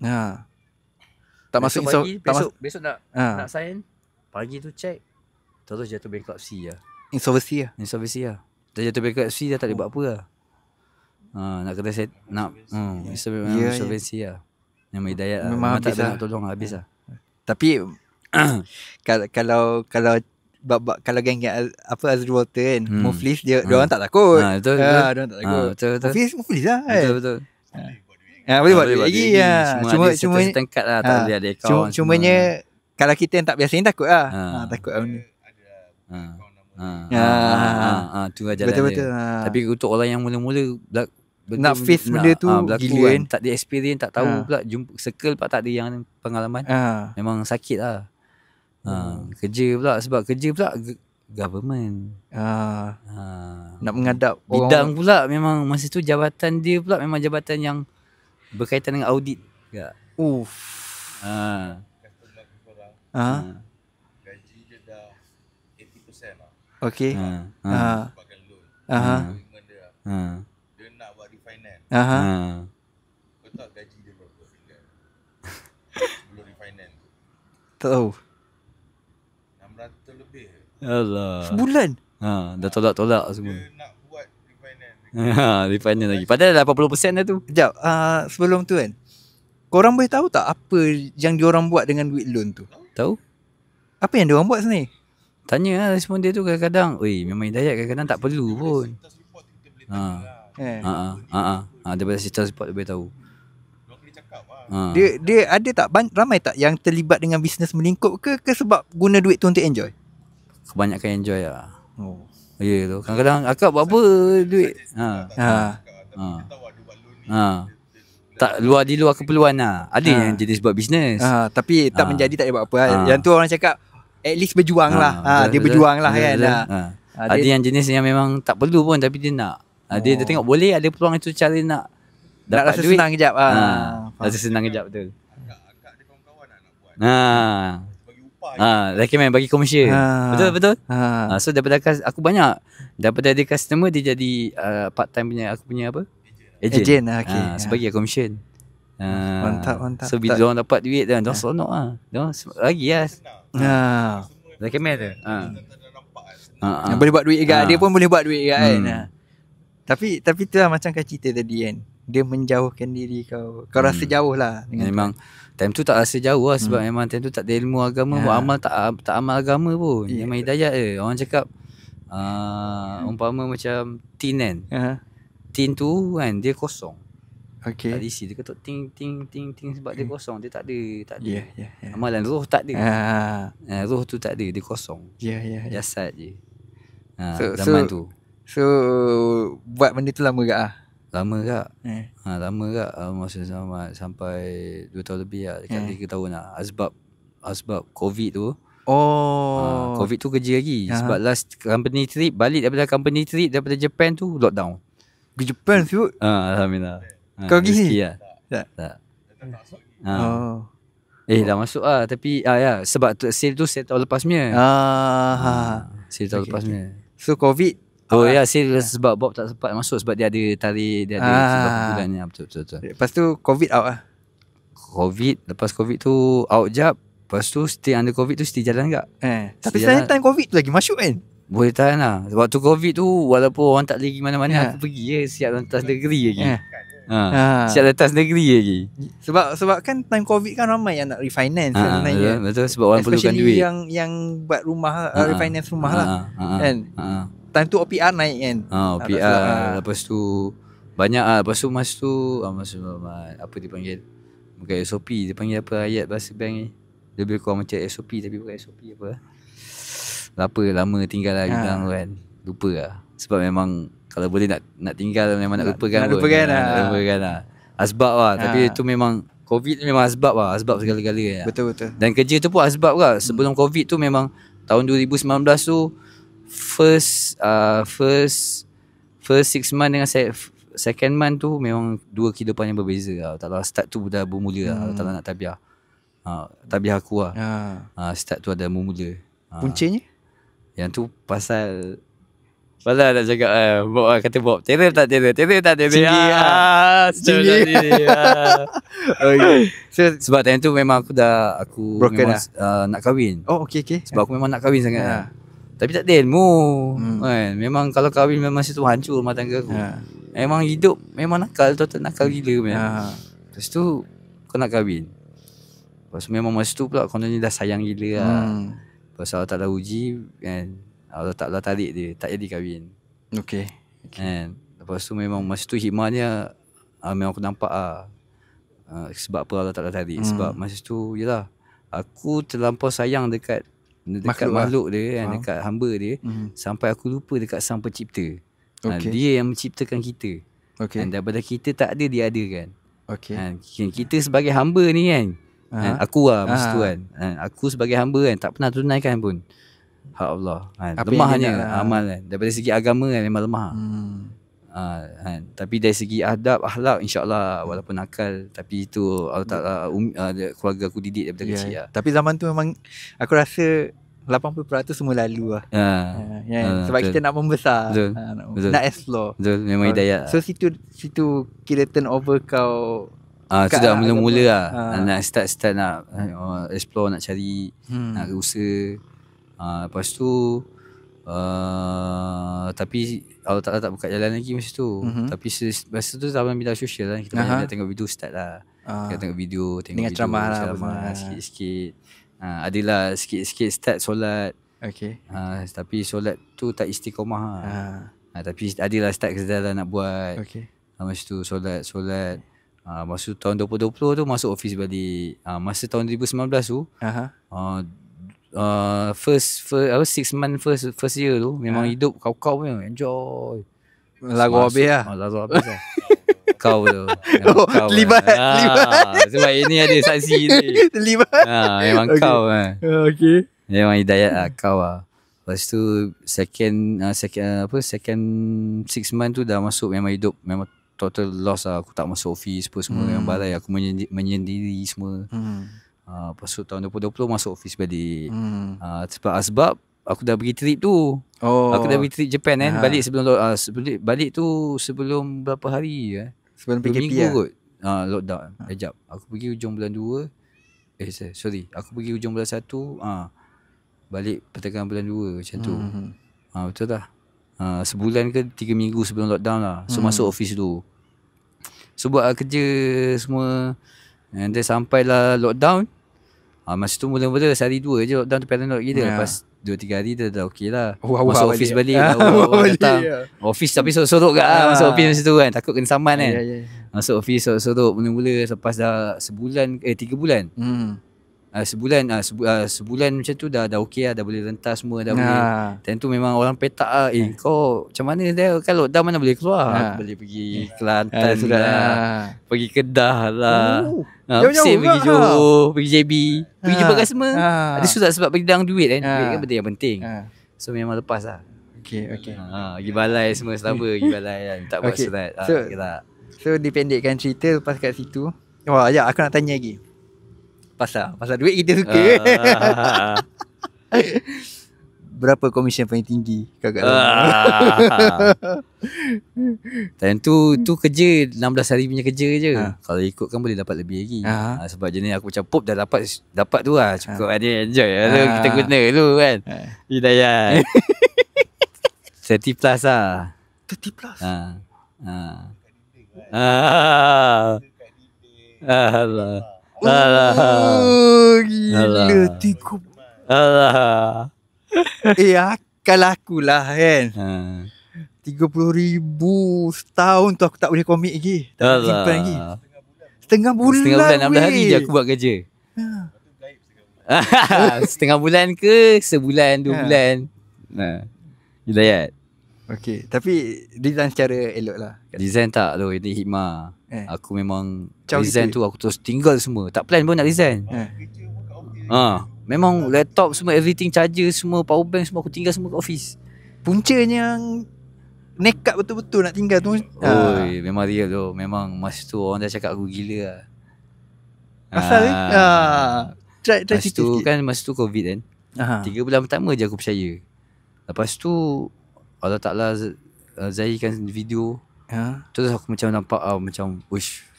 Tak masuk pagi, besok nak sign. Pagi tu check terus jatuh bankruptcy lah. Insolvency lah. Dah jatuh bankruptcy dah tak boleh buat apa lah. Nak kena set nak insolvency lah. Memang hidayat lah. Memang tak ada nak tolong lah, habis lah. Tapi kalau geng apa Azri Walter kan, muflis dia orang tak takut. Betul. Dia orang tak takut. Muflis lah kan. Betul. Boleh buat lagi. Cuma tingkat lah, tak boleh ada account. Cumanya kalau kita yang tak biasa ni takut lah. Takut lah benda. Tu lah jalan betul. Dia. Tapi untuk orang yang mula-mula nak face benda tu gila kan. Tak ada experience, tak tahu pula, jumpa circle pula tak ada yang pengalaman. Memang sakit lah. Kerja pula, sebab kerja pula government. Nak menghadap bidang pula memang masa tu jabatan dia pula memang jabatan yang berkaitan dengan audit juga. Customer korang gaji dia dah 80% lah. Okay. Sebabkan loan. Agreement dia. Dia nak buat refinance. Kau tahu gaji dia berapa tinggal? Sebelum refinance. Tak tahu. 600 lebih. Allah. Sebulan? Dah tolak-tolak semua. Dia nak buat refinance. Refinance lagi. Padahal 80% dah tu. Sekejap, sebelum tu kan, korang boleh tahu tak apa yang diorang buat dengan duit loan tu? Tahu? Apa yang diorang buat sebenarnya? Tanya lah respon dia tu kadang-kadang. Memang Hidayat kadang-kadang tak perlu pun. Daripada cerita report dia boleh tahu. Dia ada tak ramai tak yang terlibat dengan bisnes melingkup ke sebab guna duit tu untuk enjoy? Kebanyakan enjoy lah. Ya tu. Kadang-kadang akak buat apa duit. Tak di luar keperluan lah. Ada yang jenis buat bisnes. Tapi tak menjadi tak ada buat apa. Yang tu orang cakap at least berjuang lah. Dia berjuang lah kan. Ada yang jenis yang memang tak perlu pun tapi dia nak. Dia tengok boleh ada peluang itu cara nak dapat rasa duit. Senang kejap. Rasa senang kejap betul. Akak dia kawan-kawan nak buat. Bagi upah. Recommend bagi komersial. Betul. So daripada aku banyak daripada dia customer dia jadi part time punya aku punya apa? Agent. Okay. Sebagai commission. Mantap. So bila orang dapat duit dah, dia seronok ah. Dia lagi lah. Recommend tu. Boleh buat duit juga. Dia pun boleh buat duit juga kan. Tapi tu lah macam kau cerita tadi kan. Dia menjauhkan diri kau. Kau rasa jauh lah dengan memang time tu tak rasa jauh lah. Sebab memang time tu tak ada ilmu agama pun. Amal tak amal agama pun. Memang Hidayat je. Orang cakap umpama macam tin kan. Tin tu kan dia kosong. Okay. Tak diisi. Dia ketuk ting sebab dia kosong. Dia tak ada. Yeah. Amalan roh tak ada. Roh tu tak ada. Dia kosong. Jasad je. Zaman tu. So buat benda tu lama ke Lama kak. Lama kak. Masa sampai 2 tahun lebih lah. Dekat 3 tahun lah. Asbab COVID tu. COVID tu kerja lagi. Sebab last company trip, balik daripada company trip daripada Japan tu lockdown. Ke Japan tu? Alhamdulillah. Kau pergi sini? Tak. Dah masuk lah. Tapi sebab sale tu sale tahun lepas punya. Sale tahun lepas punya. So COVID sale sebab Bob tak sempat masuk sebab dia ada tarik, dia ada sebab bulan ni. Betul. Lepas tu COVID out lah. Lepas COVID tu out jap. Lepas tu stay under COVID tu stay jalan tak? Tapi sekarang time COVID tu lagi masuk kan? Boleh tahan lah. Waktu COVID tu walaupun orang tak lagi mana-mana aku pergi siap lantas negeri lagi. Siap lantas negeri lagi. Sebab kan time COVID kan ramai yang nak refinance sebenarnya. Betul sebab orang perlukan duit. Especially yang buat rumah refinance rumah lah. Kan? Time tu OPR naik kan. OPR lepas tu banyak lepas tu masa tu apa dia panggil? Bukan SOP, dia panggil apa ayat bahasa bank ni. Dia lebih kurang macam SOP tapi bukan SOP apa. Lama tinggal lah bidang kan. Lupa lah. Sebab memang kalau boleh nak tinggal memang nak lupakan lah. Asbab lah. Tapi itu memang COVID tu memang asbab lah. Asbab segala-galanya. Betul. Dan kerja tu pun asbab lah. Sebelum COVID tu memang tahun 2019 tu first 6 month dengan second month tu memang dua kehidupan yang berbeza lah. Allah start tu dah bermula lah. Allah nak tabiah. Tabiah aku lah. Start tu ada bermula. Puncanya? Yang tu pasal nak cakap Bob kata Bob terror tak terror Tinggi sebab time tu memang aku broken memang nak kahwin. Okay. Sebab aku memang nak kahwin sangat tapi tak ada ilmu kan. Memang kalau kahwin memang situ hancur rumah tangga aku. Memang hidup memang nakal nakal gila Lepas tu kau nak kahwin. Lepas tu memang masa tu pula kononnya dah sayang gila lah. Lepas Allah Ta'ala uji kan, Allah Ta'ala tarik dia, tak jadi kahwin. Okay. Kan? Lepas tu memang masa tu hikmahnya memang aku nampak sebab apa Allah Ta'ala tarik. Sebab masa tu yelah aku terlampau sayang dekat makhluk dia kan, dekat hamba dia sampai aku lupa dekat Sang Pencipta. Dia yang menciptakan kita. Dan daripada kita tak ada dia ada kan. Kita sebagai hamba ni kan, kan? Aku masa tu kan. Aku sebagai hamba kan tak pernah tunaikan pun hak Allah kan. Lemahnya amal kan. Daripada segi agama kan memang lemah. Kan. Tapi dari segi adab, akhlak, insyaAllah walaupun nakal, tapi itu Allah Ta'ala keluarga aku didik daripada kecil lah. Tapi zaman tu memang aku rasa 80% semua lalu lah. Sebab kita nak membesar, nak explore. Betul, memang hidayah. So situ kira turnover kau sudah mula-mula lah. Nak start nak explore, nak cari, nak usaha. Lepas tu tapi Allah Ta'ala tak buka jalan lagi masa tu. Tapi masa tu zaman bidang sosial lah. Kita banyak tengok video start lah. Kita tengok video dengan ceramah sikit-sikit. Adalah sikit-sikit start solat. Okay. Tapi solat tu tak istiqamah lah. Tapi adalah start kesedaran nak buat. Okay. Masa tu solat. Masa tahun 2020 tu masuk office balik. Masa tahun 2019 tu first 6 month first year tu memang hidup kau punya enjoy. Lagu habis lah. Lagu habis lah. Kau tu. Terlibat. Sebab ini ada saksi ni. Terlibat. Memang kau lah. Okay. Memang hidayat lah kau lah. Lepas tu second 6 month tu dah masuk memang hidup memang total loss lah. Aku tak masuk office apa semua. Memang balai aku menyendiri semua. Lepas tu tahun 2020 masuk office balik. Sebab aku dah pergi trip tu. Aku dah pergi trip Japan kan. Balik balik tu sebelum berapa hari sebelum PKP lah. Kot lockdown. Sekejap. Aku pergi hujung bulan 2. Aku pergi hujung bulan 1. Balik pertengahan bulan 2 macam tu. Betul tak? Sebulan ke 3 minggu sebelum lockdown lah. So masuk office tu. So buat kerja semua. And then sampailah lockdown. Masa tu mula-mula sehari 2 je lockdown tu paranoid gila. Lepas 2-3 hari dah okey lah. Masuk office balik. Datang office tapi sorok-sorok kat masuk office masa tu kan. Takut kena saman kan. Masuk office sorok-sorok mula-mula. Lepas dah sebulan 3 bulan. Sebulan macam tu dah okey lah. Dah boleh rentas semua. Dah boleh. Dan tu memang orang petak lah. Kau macam mana dia? Kalau lockdown mana boleh keluar? Aku boleh pergi Kelantan lah. Pergi Kedah lah. Pusing pergi Johor. Pergi JB. Pergi jumpa customer. Ada surat sebab pegang duit kan. Duit kan benda yang penting. So memang lepas lah. Okay. Pergi balai semua selama. Pergi balai kan. Tak buat surat. So dipendekkan cerita lepas kat situ. Aku nak tanya lagi. Pasal duit kita suka. Berapa komisen paling tinggi kakak? Dan tu kerja 16 hari punya kerja je. Kalau ikutkan boleh dapat lebih lagi. Sebab jenis aku macam pop dah dapat tu lah. Cukup ada enjoy lah. Kita guna tu kan. Hidayat 30 plus lah. 30 plus? Gila 30. Akal aku lah kan. 30,000 setahun tu aku tak boleh komit lagi. Tak simpan lagi. Setengah bulan 16 hari je aku buat kerja. Setengah bulan ke sebulan 2 bulan. Hidayat. Okay. Tapi design secara elok lah. Design tak tu. Ini hikmah. Aku memang design tu aku terus tinggal semua. Tak plan pun nak design. Memang laptop semua, everything, charger semua, power bank semua aku tinggal semua kat office. Puncanya yang nekat betul-betul nak tinggal tu. Memang real tu. Memang masa tu orang dah cakap aku gila lah. Asal try masa tu kan, masa tu COVID kan. 3 bulan pertama je aku percaya. Lepas tu Allah Ta'ala zahirkan video. Terus aku macam nampak macam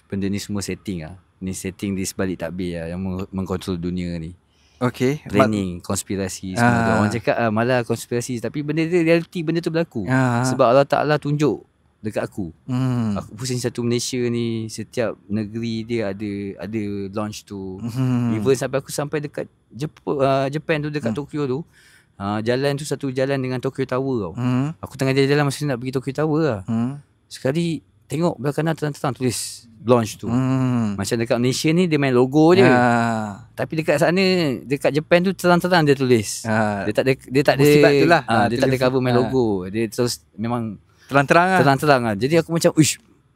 benda ni semua setting lah. Ni setting di sebalik takbir lah yang mengkontrol dunia ni. Okay. Planning, konspirasi semua. Orang cakap malah konspirasi, tapi benda tu reality, benda tu berlaku. Sebab Allah Ta'ala tunjuk dekat aku. Aku pusing satu Malaysia ni, setiap negeri dia ada launch tu. Even sampai dekat Japan tu, dekat Tokyo tu. Jalan tu satu jalan dengan Tokyo Tower tau. Aku tengah jalan masa nak pergi Tokyo Tower lah. Sekali tengok belah kanan terang-terang tulis launch tu. Macam dekat Malaysia ni dia main logo je. Tapi dekat sana, dekat Japan tu terang-terang dia tulis. Dia tak ada tu lah. Dia tak ada cover main logo. Dia terus memang terang-terang lah. Jadi aku macam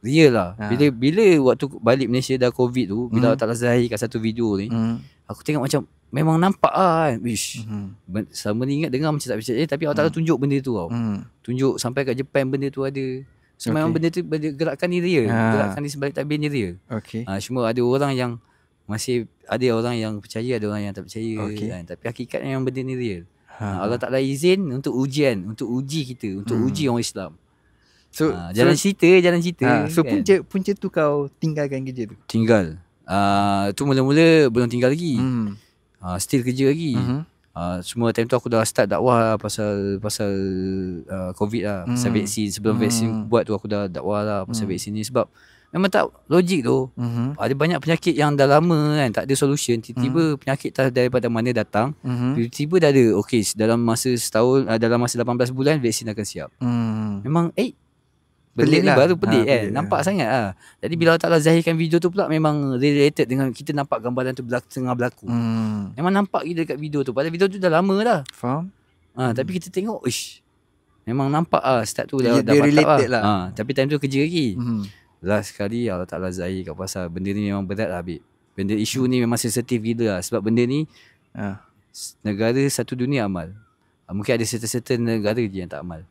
real lah. Bila waktu balik Malaysia dah COVID tu, bila Allah Ta'ala zahirkan satu video ni, aku tengok macam memang nampak lah kan. Selama ni ingat dengar macam tak percaya, tapi Allah Ta'ala tunjuk benda tu tau. Tunjuk sampai kat Japan benda tu ada. So memang benda tu, gerakan ni real. Gerakan di sebalik tabir ni real. Cuma ada orang yang masih, ada orang yang percaya, ada orang yang tak percaya kan. Tapi hakikatnya memang benda ni real. Allah Ta'ala izin untuk ujian, untuk uji kita, untuk uji orang Islam. So jalan cerita. So kan? punca tu kau tinggalkan kerja tu? Tinggal. Tu mula-mula belum tinggal lagi. Still kerja lagi. Semua time tu aku dah start dakwah lah pasal COVID lah, pasal vaksin. Sebelum vaksin buat tu aku dah dakwah lah pasal vaksin ni, sebab memang tak logik tu. Ada banyak penyakit yang dah lama kan, tak ada solution. Tiba-tiba penyakit tak daripada mana datang, tiba-tiba dah ada. Okay, dalam masa setahun, dalam masa 18 bulan vaksin akan siap. Memang benda ni lah. Baru pelik kan. Nampak sangat lah. Jadi bila Allah Ta'ala zahirkan video tu pula, memang related dengan kita nampak gambaran tu tengah berlaku. Memang nampak gila dekat video tu. Padahal video tu dah lama dah. Faham? Tapi kita tengok, memang nampak lah start tu dah related lah. Tapi time tu kerja lagi. Last sekali Allah Ta'ala zahir kat pasal benda ni memang berat lah Habib. Benda isu ni memang sensitif gila lah. Sebab benda ni negara satu dunia amal. Mungkin ada certain negara je yang tak amal.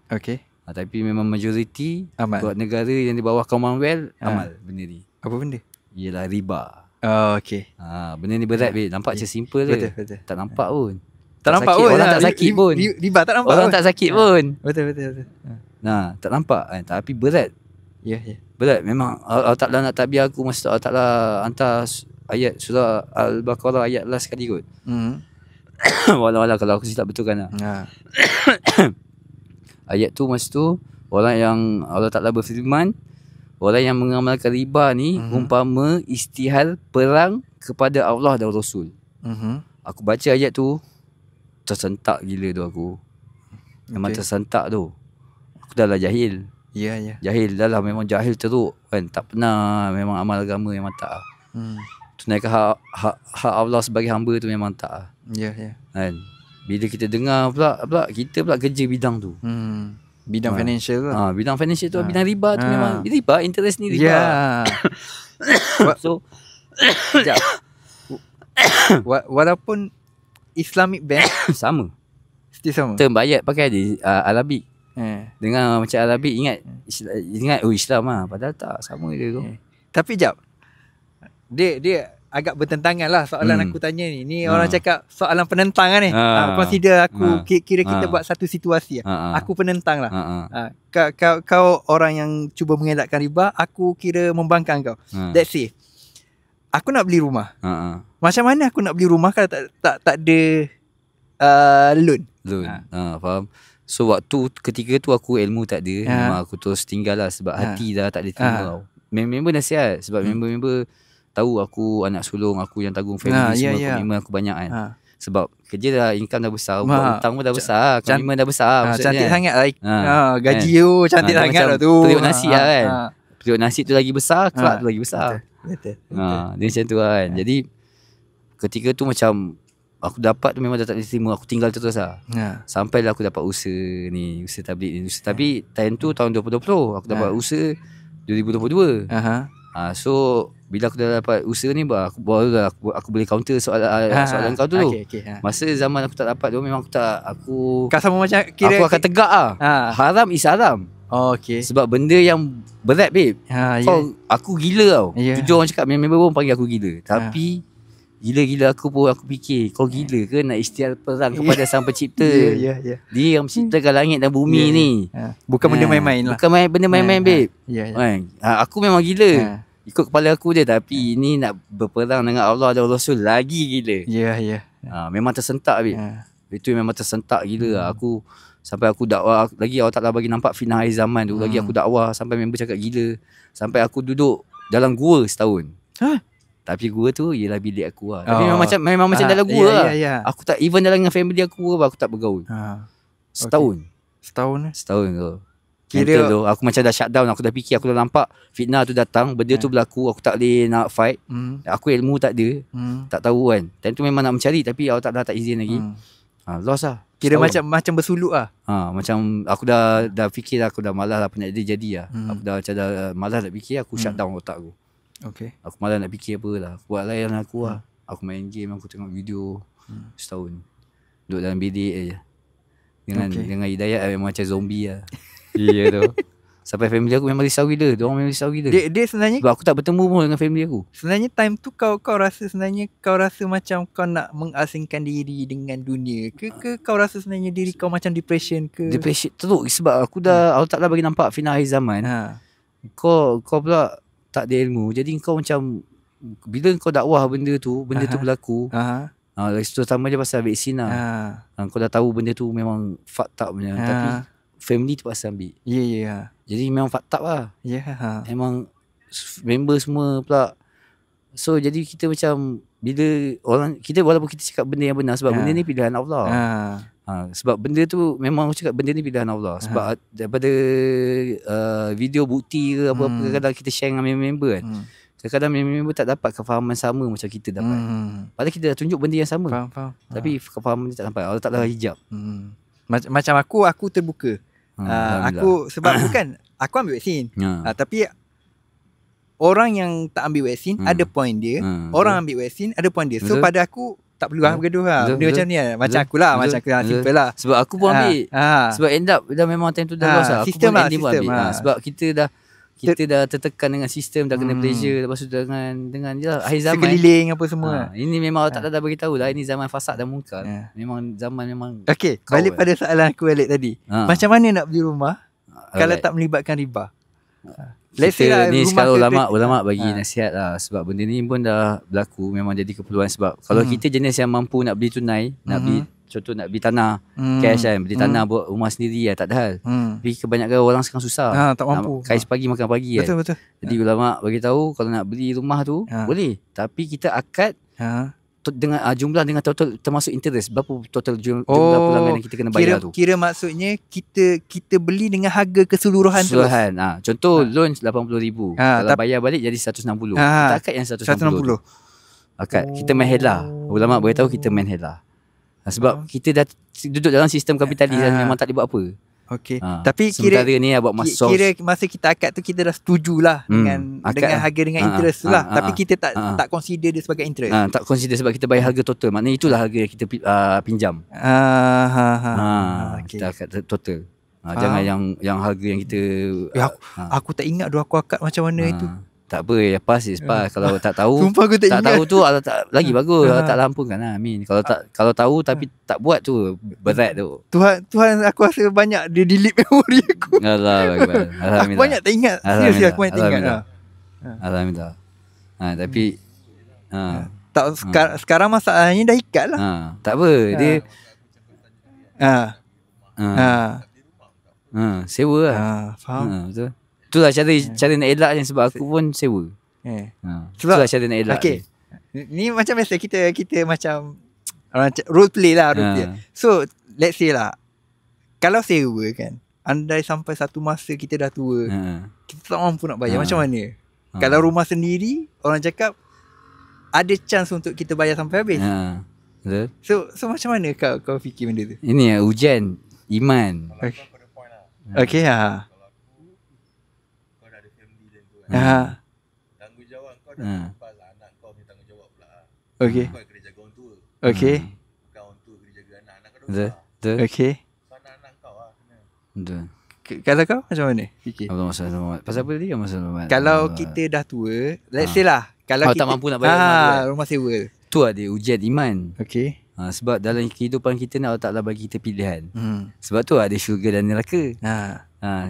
Tapi memang majoriti buat negara yang di bawah Commonwealth amal benda ni. Apa benda? Ialah riba. Benda ni berat Habib. Nampak macam simple je. Betul. Tak nampak pun. Tak nampak pun. Orang tak sakit pun. Riba tak nampak. Orang tak sakit pun. Betul. Tak nampak kan. Tapi berat. Ya. Berat. Memang Allah Ta'ala nak takbir aku masa Allah Ta'ala hantar ayat surah Al-Baqarah ayat last sekali kot. Walau kalau aku silap betulkan lah. Ayat tu masa tu, orang yang Allah Ta'ala berfirman, orang yang mengamalkan riba ni umpama istihal perang kepada Allah dan Rasul. Aku baca ayat tu, tersentak gila tu aku. Memang tersentak tu. Aku dah lah jahil. Ya. Jahil dah lah, memang jahil teruk kan. Tak pernah memang amal agama, memang tak. Tunaikan hak Allah sebagai hamba tu memang tak. Ya. Kan. Bila kita dengar pula kita pula kerja bidang tu. Bidang financial lah. Bidang financial tu, bidang riba tu memang riba, interest ni riba. So walaupun Islamic bank sama. Still sama. Term bayat pakai Arabic. Dengar macam Arabic ingat Islam lah. Padahal tak, sama dia tu. Tapi jap, dia agak bertentangan lah soalan aku tanya ni. Ni orang cakap soalan penentang lah ni. Consider aku, kira kita buat satu situasi lah. Aku penentang lah. Kau orang yang cuba mengelakkan riba, aku kira membangkang kau. Let's say aku nak beli rumah. Macam mana aku nak beli rumah kalau tak ada loan? Faham. So waktu ketika tu aku ilmu tak ada. Memang aku terus tinggal lah sebab hati dah tak ada terima tau. Member nasihat. Sebab member tahu aku anak sulung, aku yang tanggung family semua. Komitmen aku banyak kan. Sebab kerja dah, income dah besar, hutang pun dah besar, komitmen dah besar. Cantik sangat lah. Gaji tu cantik sangat lah tu. Periuk nasi lah kan. Periuk nasi tu lagi besar, kelak tu lagi besar. Betul. Dia macam tu kan. Jadi ketika tu macam aku dapat tu memang dah tak boleh terima. Aku tinggal terus lah. Sampailah aku dapat usaha ni, usaha tablik ni. Tapi time tu tahun 2020 aku dapat usaha 2022. So bila aku dah dapat usaha ni, aku boleh counter soalan kau tu. Masa zaman aku tak dapat tu, memang aku sama macam kira aku akan tegak lah. Haram is haram. Sebab benda yang berat babe. Aku gila tau. Jujur orang cakap, member pun panggil aku gila. Tapi gila-gila aku pun aku fikir, kau gila ke nak istiar perang kepada Sang Pencipta? Dia yang menciptakan langit dan bumi ni. Bukan benda main-main lah. Bukan benda main-main babe. Aku memang gila. Ikut kepala aku je. Tapi ini nak berperang dengan Allah dan Rasul, lagi gila. Memang tersentak babe. Itu memang tersentak gila. Aku sampai aku dakwah lagi, Allah Ta'ala bagi nampak fitnah akhir zaman tu. Lagi aku dakwah sampai member cakap gila. Sampai aku duduk dalam gua setahun. Tapi gua tu ialah bilik aku lah. Tapi memang macam dalam gua lah. Aku tak, even dalam dengan family aku tak bergaul. Setahun tu. Kira tu, aku macam dah shutdown. Aku dah fikir, aku dah nampak fitnah tu datang, benda tu berlaku, aku tak boleh nak fight. Aku ilmu tak ada, tak tahu kan. Time tu memang nak mencari, tapi Allah tak izin lagi. Lost lah. Kira macam bersuluk lah. Macam aku dah fikir aku dah malas lah penat jadi lah. Aku dah macam dah malas nak fikir, aku shut down otak aku. Okay. Aku malas nak fikir apa lah. Aku buat layan aku lah. Aku main game, aku tengok video setahun. Duduk dalam bilik je. Dengan Hidayat memang macam zombie lah. Ya tu. Sampai family aku memang risau gila. Diorang memang risau gila. Dia sebenarnya, sebab aku tak bertemu pun dengan family aku. Sebenarnya time tu kau rasa macam kau nak mengasingkan diri dengan dunia ke kau rasa sebenarnya diri kau macam depression ke? Depression teruk sebab aku dah Allah Ta'ala bagi nampak final akhir zaman. Kau pula tak ada ilmu. Jadi kau macam bila kau dakwah benda tu berlaku. Terutama je pasal vaksin lah. Kau dah tahu benda tu memang fucked up punya. Tapi family terpaksa ambil. Ya. Jadi memang fucked up lah. Memang member semua pula. So jadi kita macam bila orang kita, walaupun kita cakap benda yang benar, sebab benda ni pilihan Allah. Sebab benda tu memang aku cakap benda ni pilihan Allah. Sebab daripada video bukti ke apa-apa, kadang-kadang kita share dengan member kan. Kadang-kadang member tak dapat kefahaman sama macam kita dapat. Padahal kita dah tunjuk benda yang sama. Faham. Tapi kefahaman dia tak sampai. Allah Ta'ala hijab. Macam aku terbuka. Aku sebab bukan aku ambil vaksin. Tapi orang yang tak ambil vaksin ada point dia. Orang ambil vaksin ada point dia. So pada aku tak perlu bergaduh lah. Benda macam ni lah. Macam aku lah. Macam aku lah. Simple lah. Sebab aku pun ambil. Sebab end up dah memang time tu dah lost lah. Aku pun ending pun ambil. Sebab kita dah tertekan dengan sistem, dah kena pressure. Lepas tu dengan je lah akhir zaman. Sekeliling apa semua. Ini memang tak dah beritahu lah. Ini zaman fasad dan munkar. Memang zaman memang. Okay, balik pada soalan aku balik tadi. Macam mana nak beli rumah kalau tak melibatkan riba? Let's say lah, ni sekarang ulama bagi nasihat lah. Sebab benda ni pun dah berlaku, memang jadi keperluan. Sebab kalau kita jenis yang mampu nak beli tunai, nak beli, contoh nak beli tanah cash kan, beli tanah buat rumah sendiri lah, tak ada hal. Tapi kebanyakan orang sekarang susah, tak mampu. Kais pagi makan pagi kan. Betul. Jadi ulama bagi tahu kalau nak beli rumah tu boleh, tapi kita akad dengan jumlah dengan total termasuk interest. Berapa total jumlah pulangan yang kita kena bayar tu. Kira maksudnya kita beli dengan harga keseluruhan tu. Contoh loan 80,000. Kalau bayar balik jadi 160. Kita akad yang 160. Akad. Kita main hela. Ulama beritahu kita main hela. Sebab kita dah duduk dalam sistem kapitalis dan memang tak boleh buat apa. Okey. Tapi kira ni buat masa masa kita akad tu kita dah setujulah dengan harga dengan interest tu lah. Tapi kita tak consider dia sebagai interest. Tak consider sebab kita bayar harga total. Maknanya itulah harga yang kita pinjam. Kita akad total. Jangan yang harga yang kita aku tak ingat aku akad macam mana itu. Tak apa, pas is pas. Kalau tak tahu, sumpah aku tak tahu tu lagi bagus. Tak lampunkan lah. Amin. Kalau tahu tapi tak buat tu berat tu. Tuhan aku rasa banyak dia delete memori aku. Alhamdulillah. Aku banyak tak ingat. Serius aku banyak tak ingat. Alhamdulillah. Tapi tak sekarang masalahnya dah ikat lah. Tak apa. Dia sewa lah. Faham. Betul. Itulah cara nak elaknya sebab aku pun sewa. Itulah cara nak elak. Okay. Ni macam biasa kita macam role play lah. So let's say lah, kalau sewa kan, andai sampai satu masa kita dah tua, kita tak mampu nak bayar, macam mana? Kalau rumah sendiri, orang cakap ada chance untuk kita bayar sampai habis. Betul. So macam mana kau fikir benda tu? Ini ujian iman. Okay. Tanggungjawab kau dah lepas anak kau ni tanggungjawab pula. Okey. Kau kena jaga orang tua. Okey. Bukan orang tua kena jaga anak kau dah Betul. besar. Okey. Anak kau lah kena. Betul. Kalau kau macam mana fikir? Pasal apa tadi masalah? Kalau kita dah tua, let's say lah, kalau kita tak mampu nak bayar rumah sewa. Tu ada ujian iman. Okey. Sebab dalam kehidupan kita ni Allah Ta'ala bagi kita pilihan. Sebab tu ada syurga dan neraka.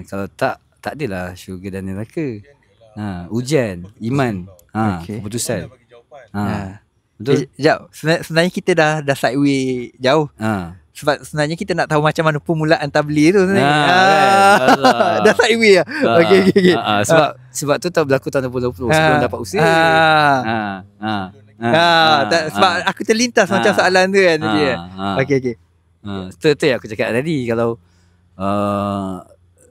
Kalau tak adalah syurga dan neraka. Ujian iman. Keputusan. Betul. Sekejap. Sebenarnya kita dah sideway jauh. Sebab sebenarnya kita nak tahu macam mana permulaan tabligh tu sebenarnya. Dah sideway lah. Okay. Sebab tu tak berlaku tahun 2020 sebelum dapat usaha. Sebab aku terlintas macam soalan tu kan tadi. Okay. Betul yang aku cakap tadi. Kalau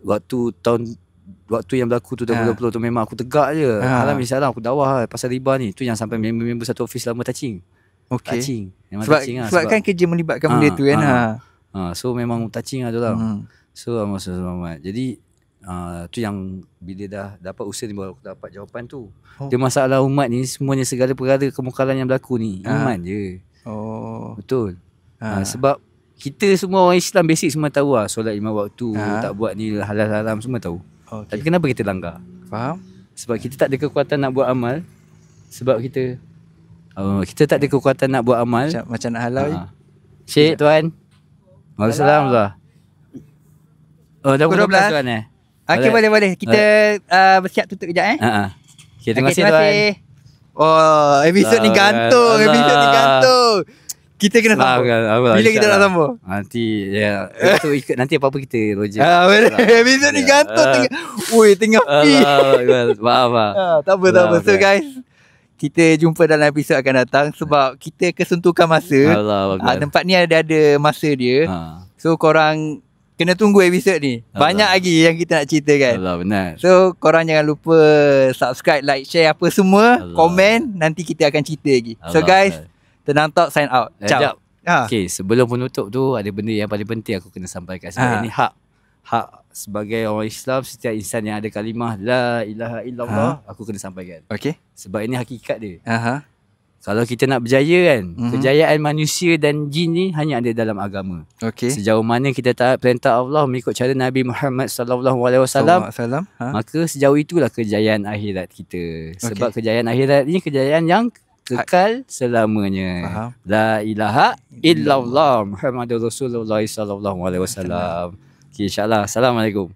waktu yang berlaku tu 2020 tu memang aku tegak je. Alhamdulillah aku dakwah pasal riba ni. Tu yang sampai member satu office lama touching. Okay. Sebab kan kerja melibatkan benda tu kan. So memang touching lah diorang. So Muhammad Muhammad. Jadi tu yang bila dah dapat usaha ni baru aku dapat jawapan tu. Dia masalah umat ni semuanya segala perkara kemungkaran yang berlaku ni iman je. Betul. Sebab kita semua orang Islam basic semua tahu lah solat 5 waktu, tak buat ni halal haram semua tahu. Tapi kenapa kita langgar? Faham? Sebab kita tak ada kekuatan nak buat amal. Sebab kita tak ada kekuatan nak buat amal. Macam nak halal. Syekh tuan. Waalaikumsalam. Dah pukul 12 tuan Okey, boleh. Kita bersiap tutup kejap Okay, terima kasih tuan. Episod ni gantung. Kita kena sambung. Bila kita nak sambung? Nanti itu ikut nanti apa-apa kita Roger. Episod ni gantung tengah Maaf. Tak apa. So guys, kita jumpa dalam episod akan datang sebab kita kesentukan masa. Tempat ni ada masa dia. So korang kena tunggu episod ni. Banyak lagi yang kita nak ceritakan. Benar. So korang jangan lupa subscribe, like, share apa semua, komen, nanti kita akan cerita lagi. So guys, Tenang Talk sign out. Ciao. Okay, sebelum penutup tu ada benda yang paling penting aku kena sampaikan. Sebab ini hak sebagai orang Islam, setiap insan yang ada kalimah la ilaha illallah, aku kena sampaikan. Okay. Sebab ini hakikat dia. Kalau kita nak berjaya kan, kejayaan manusia dan jin ni hanya ada dalam agama. Okay. Sejauh mana kita taat perintah Allah mengikut cara Nabi Muhammad sallallahu alaihi wasallam, maka sejauh itulah kejayaan akhirat kita. Sebab kejayaan akhirat ni kejayaan yang kekal selamanya. La ilaha illallah Muhammadur Rasulullah sallallahu alaihi wasallam. Okay, insya-Allah. Assalamualaikum.